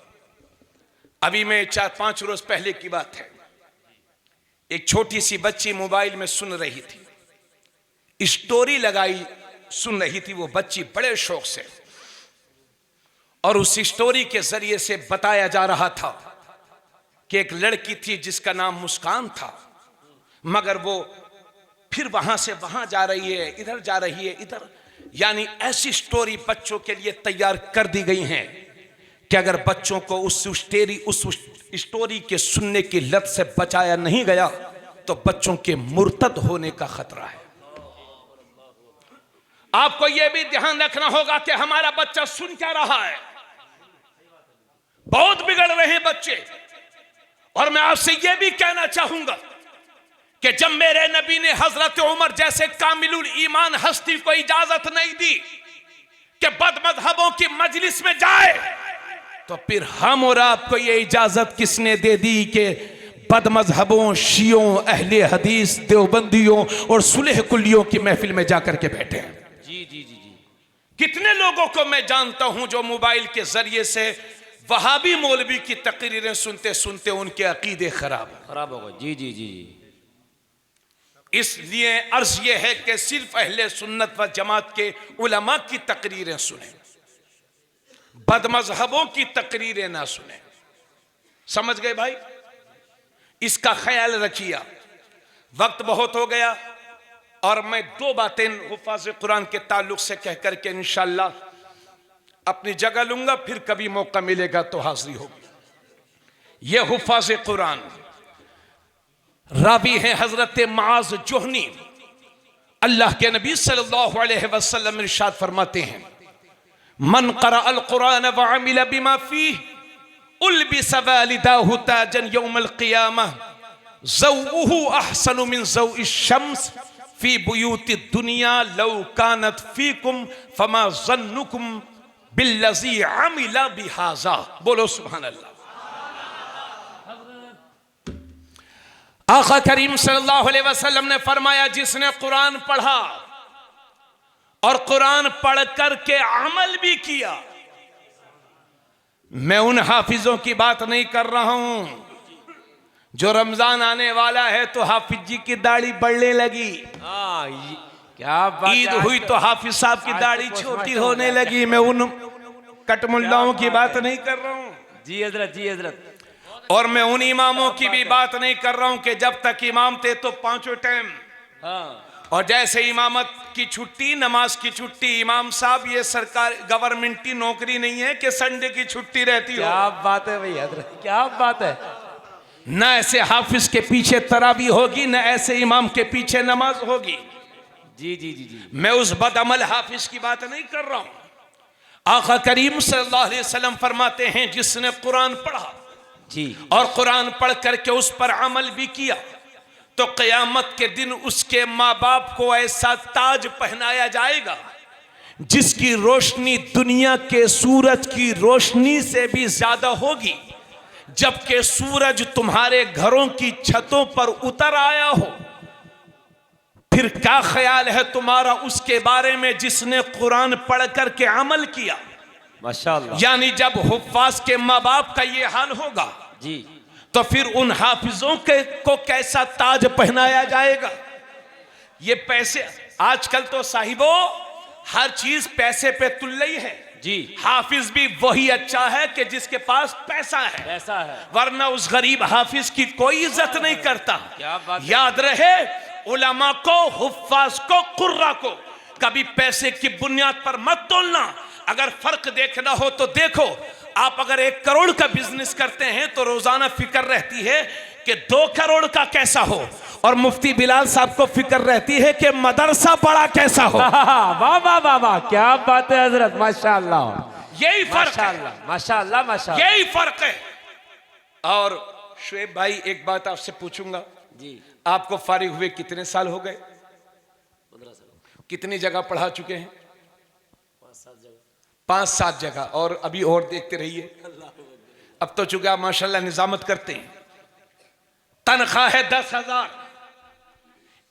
अभी मैं 4-5 रोज पहले की बात है, एक छोटी सी बच्ची मोबाइल में सुन रही थी, स्टोरी लगाई सुन रही थी वो बच्ची बड़े शौक से, और उस स्टोरी के जरिए से बताया जा रहा था कि एक लड़की थी जिसका नाम मुस्कान था, मगर वो फिर वहां से वहां जा रही है, इधर जा रही है, इधर। यानी ऐसी स्टोरी बच्चों के लिए तैयार कर दी गई हैं कि अगर बच्चों को उस स्टोरी के सुनने की लत से बचाया नहीं गया तो बच्चों के मुर्तद होने का खतरा है। आपको यह भी ध्यान रखना होगा कि हमारा बच्चा सुन क्या रहा है। बहुत बिगड़ रहे हैं बच्चे। और मैं आपसे यह भी कहना चाहूंगा कि जब मेरे नबी ने हजरत उमर जैसे कामिलुल ईमान हस्ती को इजाजत नहीं दी कि बदमज़हबों की मजलिस में जाए, तो फिर हम और आपको यह इजाजत किसने दे दी कि बदमज़हबों, शियों, अहले हदीस, देवबंदियों और सुलह कुल्लियों की महफिल में जाकर के बैठे हैं। जी जी जी जी। कितने लोगों को मैं जानता हूं जो मोबाइल के जरिए से वहाबी मौलवी की तकरीरें सुनते सुनते उनके अकीदे खराब हो गए। जी जी जी जी। इसलिए अर्ज यह है कि सिर्फ अहले सुन्नत व जमात के उलमा की तकरीरें सुने, बदमज़हबों की तकरीरें ना सुने। समझ गए भाई? इसका ख्याल रखिए। वक्त बहुत हो गया और मैं 2 बातें हुफ़ाज़ कुरान के ताल्लुक से कह करके इंशाअल्लाह अपनी जगह लूंगा, फिर कभी मौका मिलेगा तो हाजिरी होगी। यह हुफ़ाज़ कुरान रावी है हजरत माज जोहनी। अल्लाह के नबी सल्लल्लाहु अलैहि वसल्लम इरशाद फरमाते हैं, मन क़रा अल कुरान व अमिल बिमा फीह उल्बिस वालिदाहु ताजन यौमल क़ियामह ज़ौउहु अहसनु मिन ज़ौइ शम्स फी बुयूति दुनिया लौ कानत फीकुम फमा ज़न्नुकुम बिल्लज़ी अमिला बिहाज़ा। बोलो सुभान अल्लाह। आका करीम सल्लल्लाहु अलैहि वसल्लम ने फरमाया, जिसने कुरान पढ़ा और कुरान पढ़ कर के अमल भी किया। मैं उन हाफिजों की बात नहीं कर रहा हूं जो रमजान आने वाला है तो हाफिज जी की दाढ़ी बढ़ने लगी, क्या बात ईद है। हुई तो हाफिज साहब की दाढ़ी छोटी होने लगी। मैं उन कटमुल्लाओं की बात नहीं कर रहा हूं, जी हजरत, जी हजरत। और मैं उन इमामों की भी बात नहीं कर रहा हूं कि जब तक इमाम थे तो पांचों टाइम, और जैसे इमामत की छुट्टी, नमाज की छुट्टी, इमाम साहब ये सरकार गवर्नमेंटी नौकरी नहीं है कि संडे की छुट्टी रहती हो। क्या बात है भाई हजरत, क्या बात है। न ऐसे हाफिज के पीछे तरावी होगी, न ऐसे इमाम के पीछे नमाज होगी। जी जी जी जी। मैं उस बदअमल हाफिज की बात नहीं कर रहा हूं। आका करीम सल्लल्लाहु अलैहि वसल्लम फरमाते हैं, जिसने कुरान पढ़ा जी और कुरान पढ़ करके उस पर अमल भी किया तो क़यामत के दिन उसके माँ बाप को ऐसा ताज पहनाया जाएगा जिसकी रोशनी दुनिया के सूरज की रोशनी से भी ज्यादा होगी। जबकि सूरज तुम्हारे घरों की छतों पर उतर आया हो, फिर क्या ख्याल है तुम्हारा उसके बारे में जिसने कुरान पढ़ करके अमल किया। माशाअल्लाह। यानी जब हुफ्फाज के माँ बाप का ये हाल होगा जी तो फिर उन हाफिजों के को कैसा ताज पहनाया जाएगा। ये पैसे आजकल तो साहिबो हर चीज पैसे पे तुल्ले ही है जी। हाफिज भी वही अच्छा है कि जिसके पास पैसा है, ऐसा है, वरना उस गरीब हाफिज की कोई इज्जत नहीं करता। क्या बात है। याद रहे, उलमा को, हुफ्फाज को, कुर्रा को कभी पैसे की बुनियाद पर मत तोलना। अगर फर्क देखना हो तो देखो, आप अगर 1 करोड़ का बिजनेस करते हैं तो रोजाना फिक्र रहती है कि 2 करोड़ का कैसा हो, और मुफ्ती बिलाल साहब को फिक्र रहती है कि मदरसा बड़ा कैसा हो। वाह वाह वाह वाह, क्या बात है हजरत, माशाअल्लाह। यही फर्क है, माशाअल्लाह माशाअल्लाह माशाअल्लाह। यही फर्क है। और शुएब भाई, एक बात आपसे पूछूंगा जी। आपको फारिग हुए कितने साल हो गए? 15 साल। कितनी जगह पढ़ा चुके हैं? 5-7 जगह। और अभी और देखते रहिए। अब तो चूंकि आप माशाल्लाह निजामत करते हैं, तनख्वाह है 10,000।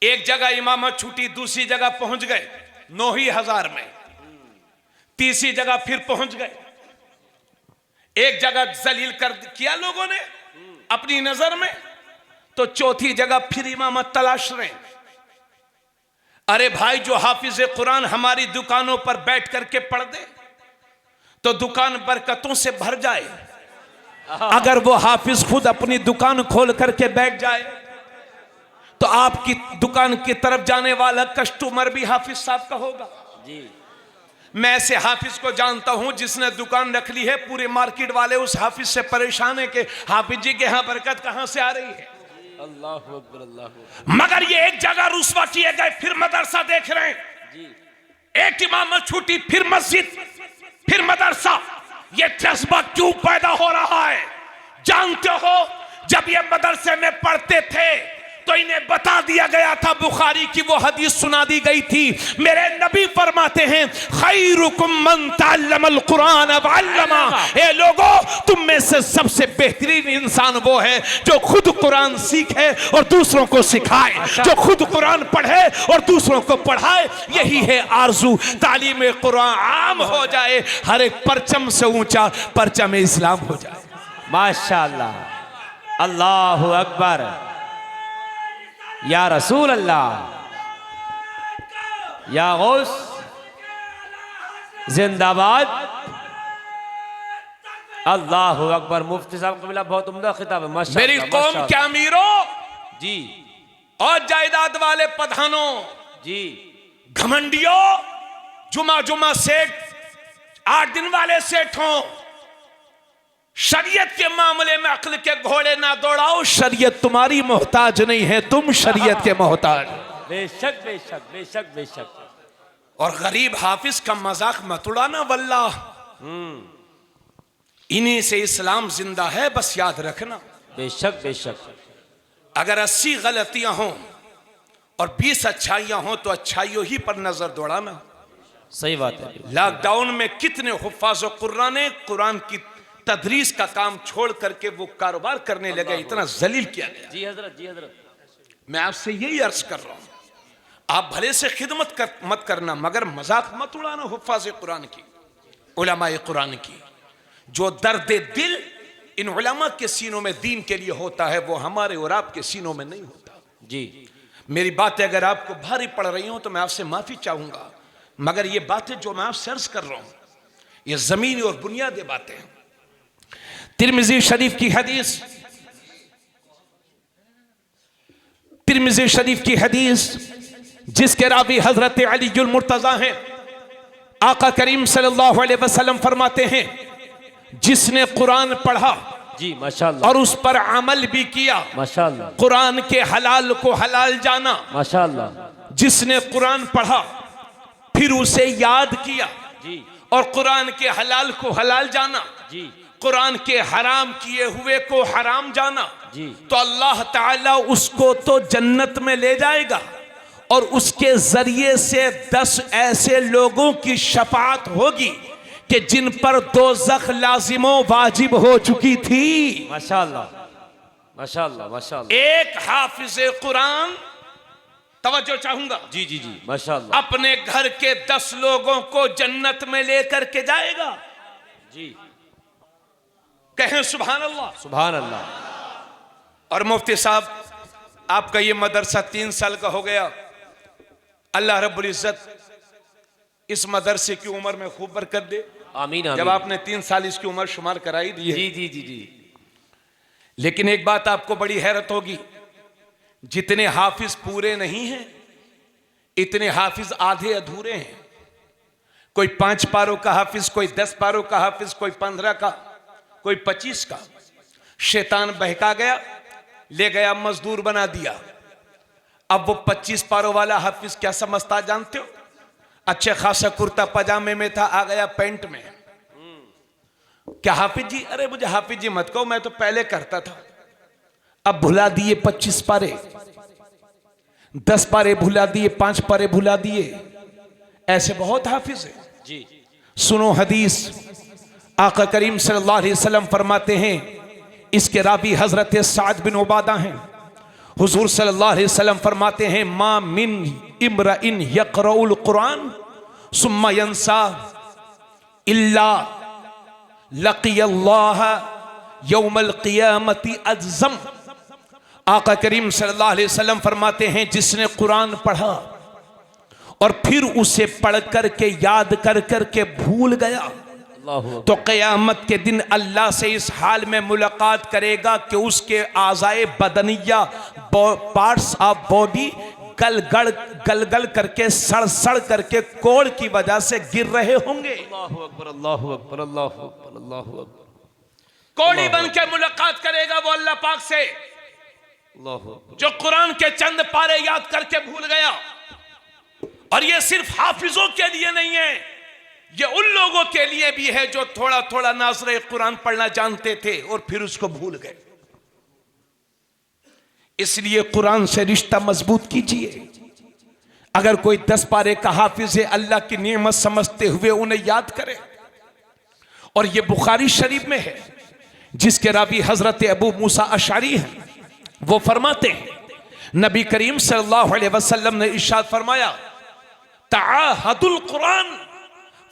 एक जगह इमामत छूटी, दूसरी जगह पहुंच गए 9,000 में, तीसरी जगह फिर पहुंच गए। एक जगह जलील कर किया लोगों ने अपनी नजर में, तो चौथी जगह फिर इमामत तलाश रहे। अरे भाई, जो हाफिज कुरान हमारी दुकानों पर बैठ करके पढ़ दे तो दुकान बरकतों से भर जाए। अगर वो हाफिज खुद अपनी दुकान खोल करके बैठ जाए तो आपकी दुकान की तरफ जाने वाला कस्टमर भी हाफिज साहब का होगा जी। मैं ऐसे हाफिज को जानता हूं जिसने दुकान रख ली है, पूरे मार्केट वाले उस हाफिज से परेशान है कि हाफिज जी के यहां बरकत कहां से आ रही है। अल्लाह अकबर, अल्लाह। मगर ये एक जगह रुस्वा किए गए, फिर मदरसा देख रहे हैं जी। एक इमामत छूटी, फिर मस्जिद, फिर मदरसा। ये जज्बा क्यों पैदा हो रहा है जानते हो? जब ये मदरसे में पढ़ते थे तो इन्हें बता दिया गया था, बुखारी की वो हदीस सुना दी गई थी, मेरे नबी फरमाते हैं, खैरुकुम मन तअल्लमल कुरान व अल्लमा। ए लोगों, तुम में से सबसे बेहतरीन इंसान वो है जो खुद कुरान सीखे और दूसरों को सिखाए, जो खुद कुरान पढ़े और दूसरों को पढ़ाए। यही है आरजू, तालीम कुरान आम हो जाए, हर एक परचम से ऊंचा परचम इस्लाम हो जाए। माशाअल्लाह, अल्लाहु अकबर, या रसूल अल्लाह, या गौस जिंदाबाद, अल्लाहु अकबर। मुफ्ती साहब का मिला बहुत उम्दा खिताब है, माशाअल्लाह। मेरी कौम के अमीरों जी और जायदाद वाले प्रधानों जी, घमंडियों, जुमा जुमा सेठ, 8 दिन वाले सेठों, शरीयत के मामले में अक्ल के घोड़े ना दौड़ाओ। शरीयत तुम्हारी मोहताज नहीं है, तुम शरीयत के मोहताज। बेशक बेशक बेशक बेशक। और गरीब हाफिज का मजाक मत उड़ाना वल्लाह, इन्हीं से इस्लाम जिंदा है, बस याद रखना। बेशक बेशक। अगर 80 गलतियां हों और 20 अच्छाइयां हों तो अच्छाइयों ही पर नजर दौड़ाना। सही बात है। लॉकडाउन में कितने हुफ्फाज़ व कुर्रा ने कुरान की तदरीस का काम छोड़ करके वो कारोबार करने लगे, इतना जलील किया गया। जी हजरत, जी हजरत। मैं आपसे यही अर्ज कर रहा हूं, आप भले से खिदमत मत करना, मगर मजाक मत उड़ाना हुफ्फाज़ कुरान की, उलमाए कुरान की। जो दर्द दिल इन उलमा के सीनों में दीन के लिए होता है, वो हमारे और आपके सीनों में नहीं होता। जी मेरी बातें अगर आपको भारी पड़ रही हो तो मैं आपसे माफी चाहूंगा, मगर ये बातें जो मैं आपसे अर्ज कर रहा हूं, ये जमीनी और बुनियादी बातें हैं। तिरमिज़ी शरीफ की हदीस, तिरमिज़ी शरीफ की हदीस जिसके रावी हजरत अलीउल मुर्तजा हैं, आका करीम सल्लल्लाहु अलैहि वसल्लम फरमाते हैं, जिसने कुरान पढ़ा जी माशाअल्लाह, और उस पर अमल भी किया, माशाअल्लाह, कुरान के हलाल को हलाल जाना, माशाअल्लाह, जिसने कुरान पढ़ा फिर उसे याद किया जी और कुरान के हलाल को हलाल जाना, जी कुरान के हराम किए हुए को हराम जाना, जी, तो अल्लाह ताला उसको तो जन्नत में ले जाएगा और उसके जरिए से 10 ऐसे लोगों की शफाअत होगी कि जिन पर दोज़ख लाजिमो वाजिब हो चुकी थी। माशाअल्लाह, माशाअल्लाह, माशाअल्लाह, एक हाफिज़े कुरान, तवज्जो चाहूंगा, जी जी जी, माशाअल्लाह, अपने घर के 10 लोगों को जन्नत में लेकर के जाएगा। जी कहें सुभान अल्लाह, सुभान अल्लाह। और मुफ्ती साहब, आपका ये मदरसा 3 साल का हो गया, अल्लाह रब्बुल इज्जत इस मदरसे की उम्र में खूब बरकत दे। आमीन जब आमीन। आपने 3 साल इसकी उम्र शुमार कराई दी है, जी जी जी जी, लेकिन एक बात आपको बड़ी हैरत होगी, जितने हाफिज पूरे नहीं हैं, इतने हाफिज आधे अधूरे हैं। कोई 5 पारों का हाफिज, कोई 10 पारों का हाफिज, कोई 15 का, कोई 25 का। शैतान बहका गया, ले गया मजदूर बना दिया। अब वो 25 पारों वाला हाफिज क्या समझता जानते हो? अच्छे खासा कुर्ता पजामे में था, आ गया पैंट में। क्या हाफिज जी? अरे मुझे हाफिज जी मत कहो, मैं तो पहले करता था। अब भुला दिए 25 पारे, 10 पारे भुला दिए, 5 पारे भुला दिए। ऐसे बहुत हाफिज है जी। सुनो हदीस, आका करीम सल्लल्लाहु अलैहि वसल्लम फरमाते हैं, इसके रावी हजरत साद बिन उबादा हैं। हुजूर सल्लल्लाहु अलैहि वसल्लम फरमाते हैं, मा मिन इम्राइन यक़रउल कुरान सुम्मा यंसा इल्ला लक़ियल्लाह यौमल क़ियामति अज़्ज़म। आका करीम सल्लल्लाहु अलैहि वसल्लम फरमाते हैं, जिसने कुरान पढ़ा और फिर उसे पढ़ कर के याद कर कर के भूल गया, तो क़यामत के दिन अल्लाह से इस हाल में मुलाकात करेगा कि उसके आज़ाए बदनिया, पार्ट्स ऑफ बॉडी गल करके सड़ करके कोड़ की वजह से गिर रहे होंगे। अल्लाहु अकबर, अल्लाहु अकबर, अल्लाहु अकबर, अल्लाहु अकबर। कोड़ी बन के मुलाकात करेगा वो अल्लाह पाक से, अल्लाहु अकबर। जो कुरान के चंद पारे याद करके भूल गया। और ये सिर्फ हाफिजों के लिए नहीं है, ये उन लोगों के लिए भी है जो थोड़ा थोड़ा नाज़रे कुरान पढ़ना जानते थे और फिर उसको भूल गए। इसलिए कुरान से रिश्ता मजबूत कीजिए। अगर कोई 10 पारे का हाफिज है, अल्लाह की नेमत समझते हुए उन्हें याद करे। और ये बुखारी शरीफ में है, जिसके रावी हजरत अबू मूसा अशअरी हैं। वो फरमाते हैं, नबी करीम सल्लल्लाहु अलैहि वसल्लम ने इरशाद फरमाया, तआहदुल कुरान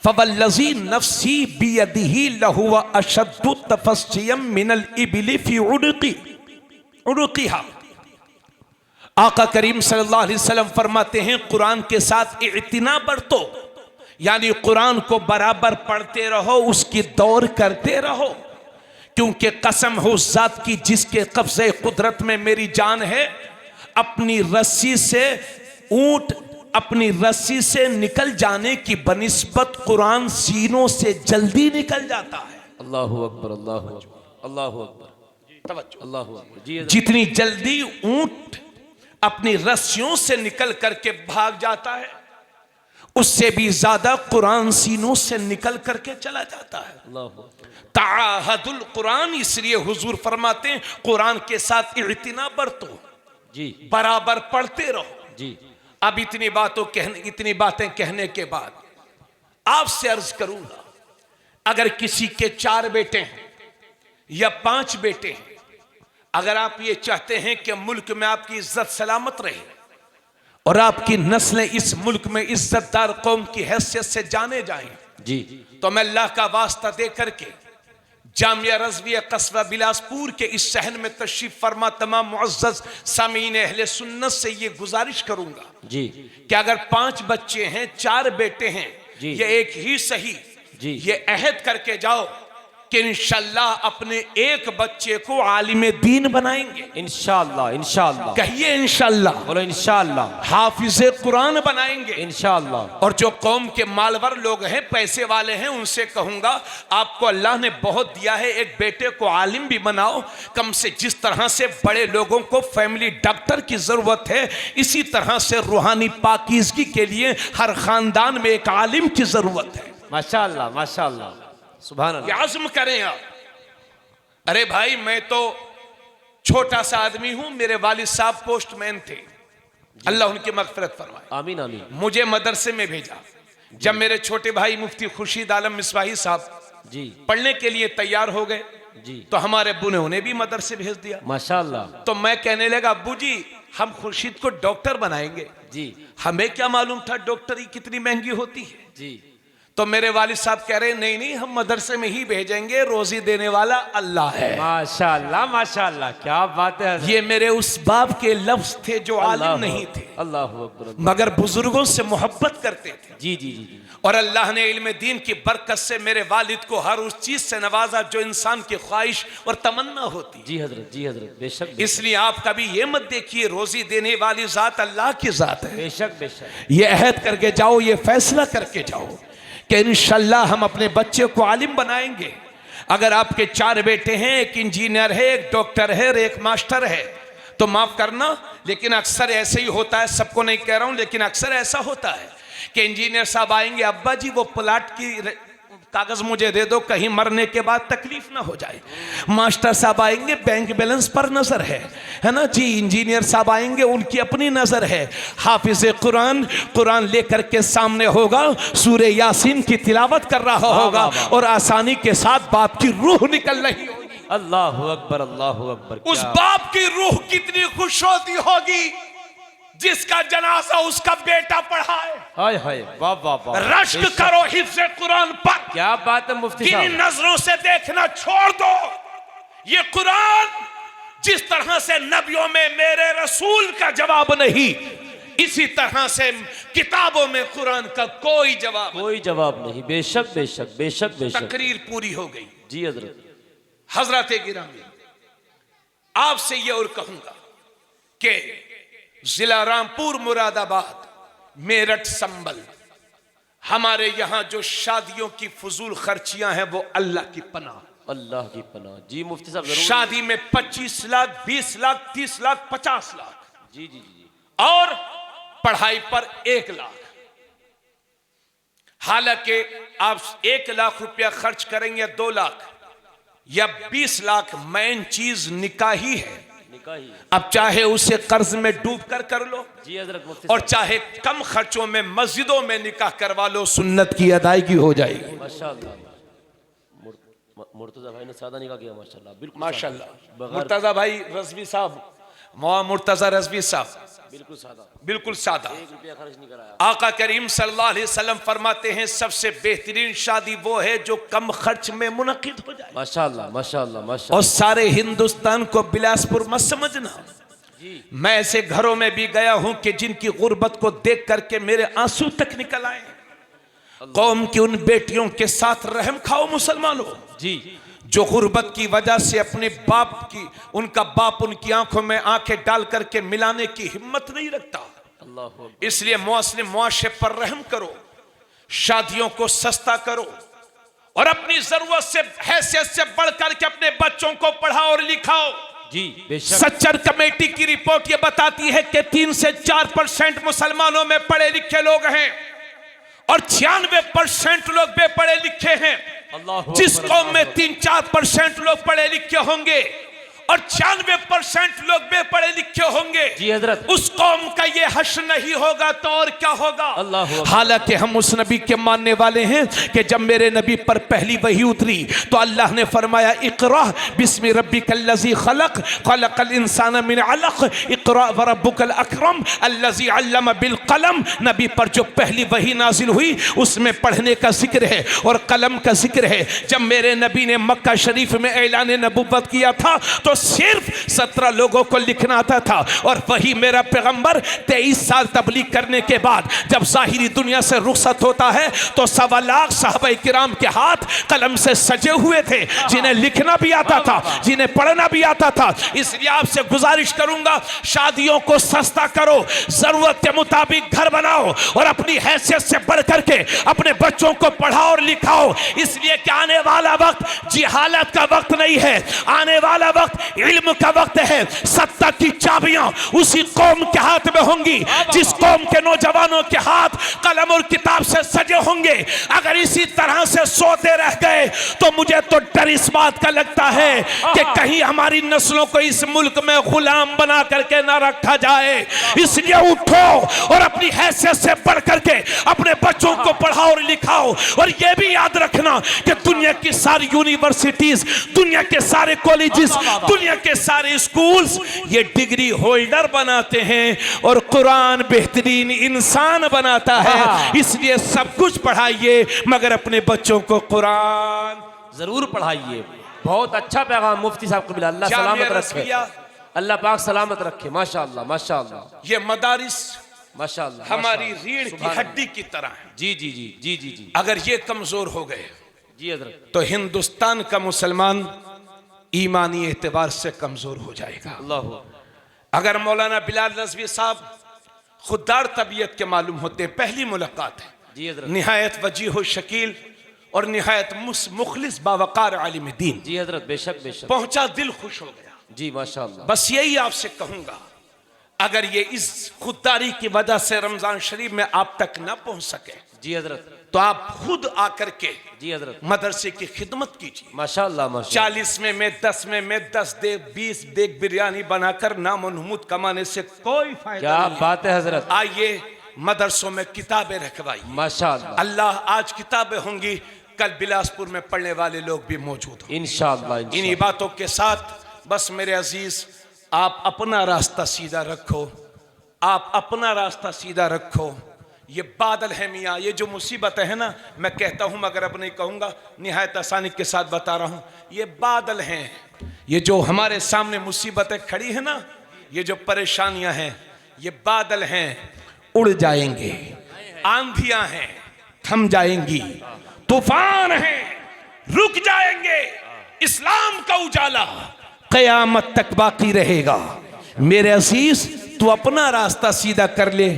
फवल्लज़ी नफ्सी बियदिही लहुव अशद्दु तफस्सियम मिनल इबिली फी उनुक़िहा। आका करीम सल्लल्लाहु अलैहि वसल्लम फरमाते हैं, कुरान के साथ इत्तिना बरतो, यानी कुरान को बराबर पढ़ते रहो, उसकी दौर करते रहो। क्योंकि कसम हो उस जात की जिसके कब्ज़े कुदरत में मेरी जान है, अपनी रस्सी से ऊंट अपनी रस्सी से निकल जाने की बनिस्बत कुरान सीनों से जल्दी निकल जाता है। अल्लाहु अकबर, अल्लाहु अकबर, अल्लाहु अकबर, अल्लाहु अकबर। जी, जितनी जल्दी ऊंट अपनी रस्सियों से निकल करके भाग जाता है, उससे भी ज्यादा कुरान सीनों से निकल करके चला जाता है। अल्लाहु अकबर। ताहदुल कुरान, इसलिए हुजूर फरमाते हैं, कुरान के साथ इत्तिना बरतो, जी बराबर पढ़ते रहो। जी। अब इतनी बातें कहने के बाद आपसे अर्ज करूंगा, अगर किसी के 4 बेटे हैं या 5 बेटे हैं, अगर आप ये चाहते हैं कि मुल्क में आपकी इज्जत सलामत रहे और आपकी नस्लें इस मुल्क में इज्जतदार कौम की हैसियत से जाने जाएं, जी तो मैं अल्लाह का वास्ता दे करके जामिया रज़विया कस्बा बिलासपुर के इस शहर में तशरीफ फरमा तमाम मुअज़्ज़ज़ सामीन अहले सुन्नत से ये गुजारिश करूंगा जी कि अगर 5 बच्चे हैं, 4 बेटे हैं, जी। ये एक ही सही जी। ये अहद करके जाओ कि इंशाअल्लाह अपने एक बच्चे को आलिम दीन बनाएंगे। इंशाअल्लाह इंशाअल्लाह, कहिए इंशाअल्लाह। बोलो इंशाअल्लाह, हाफिज़े कुरान बनाएंगे इंशाअल्लाह। और जो कौम के मालवर लोग हैं, पैसे वाले हैं, उनसे कहूंगा आपको अल्लाह ने बहुत दिया है, एक बेटे को आलिम भी बनाओ। कम से जिस तरह से बड़े लोगों को फैमिली डॉक्टर की जरूरत है, इसी तरह से रूहानी पाकीज़गी के लिए हर खानदान में एक आलिम की जरूरत है। माशाअल्लाह माशाअल्लाह, सुभान ये अल्लाह। आज़म करें आप। अरे भाई, मैं तो छोटा सा आदमी हूं, मेरे वालिद साहब पोस्टमैन थे, अल्लाह उनकी मगफिरत फरमाए। आमीन आमीन। मुझे मदरसे में भेजा। जब मेरे छोटे भाई मुफ्ती खुर्शीद आलम मिसबाही साहब जी पढ़ने के लिए तैयार हो गए, जी, तो हमारे अब्बू ने उन्हें भी मदरसे भेज दिया। माशाअल्लाह। तो मैं कहने लगा, अब्बू जी हम खुर्शीद को डॉक्टर बनाएंगे। जी हमें क्या मालूम था डॉक्टरी कितनी महंगी होती है। जी, तो मेरे वालिद साहब कह रहे, नहीं नहीं, हम मदरसे में ही भेजेंगे, रोजी देने वाला अल्लाह है। माशाअल्लाह माशाअल्लाह, क्या बात है। ये मेरे उस बाप के लफ्ज थे जो अल्लाह आलिम नहीं थे, अल्लाहु अकबर, मगर बुजुर्गों से मोहब्बत करते थे। जी जी जी जी, और अल्लाह ने इल्म दीन की बरकत से मेरे वालिद को हर उस चीज से नवाजा जो इंसान की ख्वाहिश और तमन्ना होती। जी हजरत, जी हजरत, बेशक इसलिए आप कभी ये मत देखिए, रोजी देने वाली जात अल्लाह की जात है। बेशक बेशक। ये अहद करके जाओ, ये फैसला करके जाओ कि इंशाअल्लाह हम अपने बच्चे को आलिम बनाएंगे। अगर आपके 4 बेटे हैं, एक इंजीनियर है, एक डॉक्टर है और एक मास्टर है, तो माफ करना, लेकिन अक्सर ऐसे ही होता है, सबको नहीं कह रहा हूं, लेकिन अक्सर ऐसा होता है कि इंजीनियर साहब आएंगे, अब्बा जी वो प्लाट की कागज मुझे दे दो, कहीं मरने के बाद तकलीफ ना हो जाए। मास्टर साहब आएंगे, बैंक बैलेंस पर नजर है ना जी। इंजीनियर साहब आएंगे, उनकी अपनी नजर है। हाफिज कुरान लेकर के सामने होगा, सूरे यासीन की तिलावत कर रहा होगा और आसानी के साथ बाप की रूह निकल रही होगी। अल्लाहु अकबर अल्लाहु अकबर। उस बाप की रूह कितनी खुश होती होगी जिसका जनाजा उसका बेटा पढ़ाए। हाय हाय, वाह वाह वाह, रश्क करो हिफ्ज़ कुरान पर। क्या बात है मुफ्ती किन साहब। नजरों से देखना छोड़ दो। ये कुरान जिस तरह से नबियों में मेरे रसूल का जवाब नहीं, इसी तरह से किताबों में कुरान का कोई जवाब नहीं। बेशक बेशक बेशक बेशक। तकरीर पूरी हो गई। जी हजरत। हजरत गिरामी, आपसे ये और कहूंगा कि जिला रामपुर, मुरादाबाद, मेरठ, संबल, हमारे यहां जो शादियों की फजूल खर्चियां हैं वो अल्लाह की पनाह, अल्लाह की पनाह। जी मुफ्ती साहब जरूर। शादी में 25 लाख, 20 लाख, 30 लाख, 50 लाख, जी जी जी, और पढ़ाई पर 1 लाख। हालांकि आप 1 लाख रुपया खर्च करेंगे, 2 लाख या 20 लाख, मेन चीज निकाह ही है। निकाही। अब चाहे उसे कर्ज में डूब कर लो, जी हजरत मुफ्ती और चाहे कम खर्चों में मस्जिदों में निकाह करवा लो, सुन्नत की अदायगी हो जाएगी। माशाअल्लाह। मुर्तजा भाई ने सादा निकाह किया, माशाअल्लाह, बिल्कुल माशाअल्लाह। मुर्तजा भाई रज़वी साहब, मौला मुर्तजा रज़वी साहब, बिल्कुल सादा, बिल्कुल सादा। 1 रुपया खर्च नहीं कराया। आका करीम सल्लल्लाहु अलैहि वसल्लम फरमाते हैं, सबसे बेहतरीन शादी वो है जो कम खर्च में मुनक़िद हो जाए। माशाअल्लाह माशाअल्लाह और माशाअल्लाह। सारे हिंदुस्तान को बिलासपुर मत समझना, मैं ऐसे घरों में भी गया हूं कि जिनकी गुर्बत को देख करके मेरे आंसू तक निकल आए। कौम की उन बेटियों के साथ रहम खाओ मुसलमानों जी, जो गुर्बत की वजह से अपने बाप की, उनका बाप उनकी आंखों में आंखें डाल करके मिलाने की हिम्मत नहीं रखता। अल्लाह। इसलिए मुस्लिम मुआशरे पर रहम करो, शादियों को सस्ता करो और अपनी जरूरत से, हैसियत से बढ़ करके अपने बच्चों को पढ़ाओ और लिखाओ। जी बेशक। सच्चर कमेटी की रिपोर्ट यह बताती है कि 3 से 4% मुसलमानों में पढ़े लिखे लोग हैं और 96% लोग बेपढ़े लिखे हैं। जिस कौम में 3-4% लोग पढ़े लिखे होंगे और 96% लोग बेपढ़े लिखे होंगे, जी हजरत, उस कौम का ये हश्र नहीं होगा तो और क्या होगा। अल्लाह। हालांकि हम उस नबी के मानने वाले हैं कि जब मेरे नबी पर पहली वही उतरी तो अल्लाह ने फरमाया इक़रा बिस्मि रब्बिकल्लज़ी खलक़ खलक़ल इंसान मिन अलक़ इक़रा व रब्बुकल अकरम अल्लज़ी अल्लम बिल कलम। नबी पर जो पहली वही नाजिल हुई उसमें पढ़ने का जिक्र है और कलम का जिक्र है। जब मेरे नबी ने मक्का शरीफ में ऐलान नबुव्वत किया था तो सिर्फ 17 लोगों को लिखना आता था और वही मेरा पैगंबर 23 साल तबलीग करने के बाद जब ज़ाहिरी दुनिया से रुखसत होता है तो 1.25 लाख सहाबा किराम के हाथ कलम से सजे हुए थे, जिन्हें लिखना भी आता था, जिन्हें पढ़ना भी आता था। इसलिए आपसे गुजारिश करूंगा, शादियों को सस्ता करो, जरूरत के मुताबिक घर बनाओ और अपनी हैसियत से बढ़ करके अपने बच्चों को पढ़ाओ और लिखाओ। इसलिए कि आने वाला वक्त जिहालत का वक्त नहीं है, आने वाला वक्त इल्म का वक्त है। सत्ता की चाबियां उसी कौम के हाथ में होंगी जिस कौम के नौजवानों के हाथ कलम और किताब से सजे होंगे। अगर इसी तरह से सोते रह गए तो मुझे तो डर इस बात का लगता है कि कहीं हमारी नस्लों को इस मुल्क में गुलाम बना करके ना रखा जाए। इसलिए उठो और अपनी हैसियत से बढ़ करके अपने बच्चों को पढ़ाओ और लिखाओ। और यह भी याद रखना कि दुनिया की सारी यूनिवर्सिटीज, दुनिया के सारे कॉलेजेस, दुनिया के सारे स्कूल्स ये डिग्री होल्डर बनाते हैं और कुरान बेहतरीन इंसान बनाता है। इसलिए सब कुछ पढ़ाइए मगर अपने बच्चों को कुरान जरूर पढ़ाइए। बहुत अच्छा पैगाम मुफ्ती साहब को मिला। अल्लाह सलामत रखे, अल्लाह पाक सलामत रखे। माशाअल्लाह माशाअल्लाह। ये मदारिस माशाअल्लाह हमारी रीढ़ की हड्डी की तरह है। जी जी जी जी जी जी। अगर ये कमजोर हो गए जी हजरत, तो हिंदुस्तान का मुसलमान ईमानी एतबार से कमजोर हो जाएगा। अल्लाह। अगर मौलाना बिलाल रज़वी साहब खुददार तबीयत के मालूम होते हैं, पहली मुलाकात है, जी हजरत, निहायत वजीह शकील और निहायत मुखलिस बावकार आलिम दीन। जी हजरत, बेशक बेशक। पहुंचा, दिल खुश हो गया। जी माशाअल्लाह। बस यही आपसे कहूंगा, अगर ये इस खुददारी की वजह से रमजान शरीफ में आप तक ना पहुंच सके, जी हजरत, तो आप खुद आकर के जी हजरत, मदरसे की खिदमत कीजिए। माशाअल्लाह माशाअल्लाह। 40 में मैं 10 में मैं 10 दे 20 देग बिरयानी बनाकर नाम और नमूद कमाने से कोई फायदा क्या नहीं। बात है हजरत। आइए मदरसों में किताबें रखवाइए। माशाअल्लाह। अल्लाह आज किताबें होंगी, कल बिलासपुर में पढ़ने वाले लोग भी मौजूद होंगे इंशाअल्लाह। इन्हीं बातों के साथ बस मेरे अजीज, आप अपना रास्ता सीधा रखो, आप अपना रास्ता सीधा रखो। ये बादल है मियाँ, ये जो मुसीबत है ना, मैं कहता हूँ मगर अब नहीं कहूँगा, निहायत आसानी के साथ बता रहा हूँ, ये बादल हैं। ये जो हमारे सामने मुसीबतें खड़ी है ना, ये जो परेशानियां हैं, ये बादल हैं, उड़ जाएंगे। आंधियां हैं, थम जाएंगी। तूफान हैं, रुक जाएंगे। इस्लाम का उजाला कयामत तक बाकी रहेगा। मेरे अजीज, तू अपना रास्ता सीधा कर ले।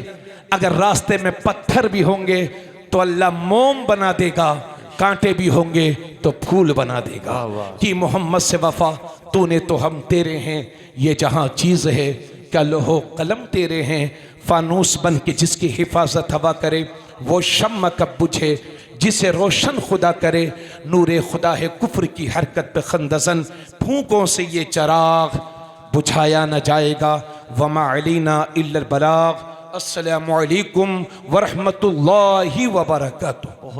अगर रास्ते में पत्थर भी होंगे तो अल्लाह मोम बना देगा, कांटे भी होंगे तो फूल बना देगा। कि मोहम्मद से वफा, तूने तो हम तेरे हैं, ये जहां चीज है क्या लोहो कलम तेरे हैं। फानूस बन के जिसकी हिफाजत हवा करे, वो शम्मा कब बुझे जिसे रोशन खुदा करे। नूरे खुदा है कुफ्र की हरकत पे खंदजन, फूंकों से ये चराग बुझाया न जाएगा। वमा अलीना इल्लल बलाग। अस्सलामु अलैकुम वरहमतुल्लाहि वबरकातुहू।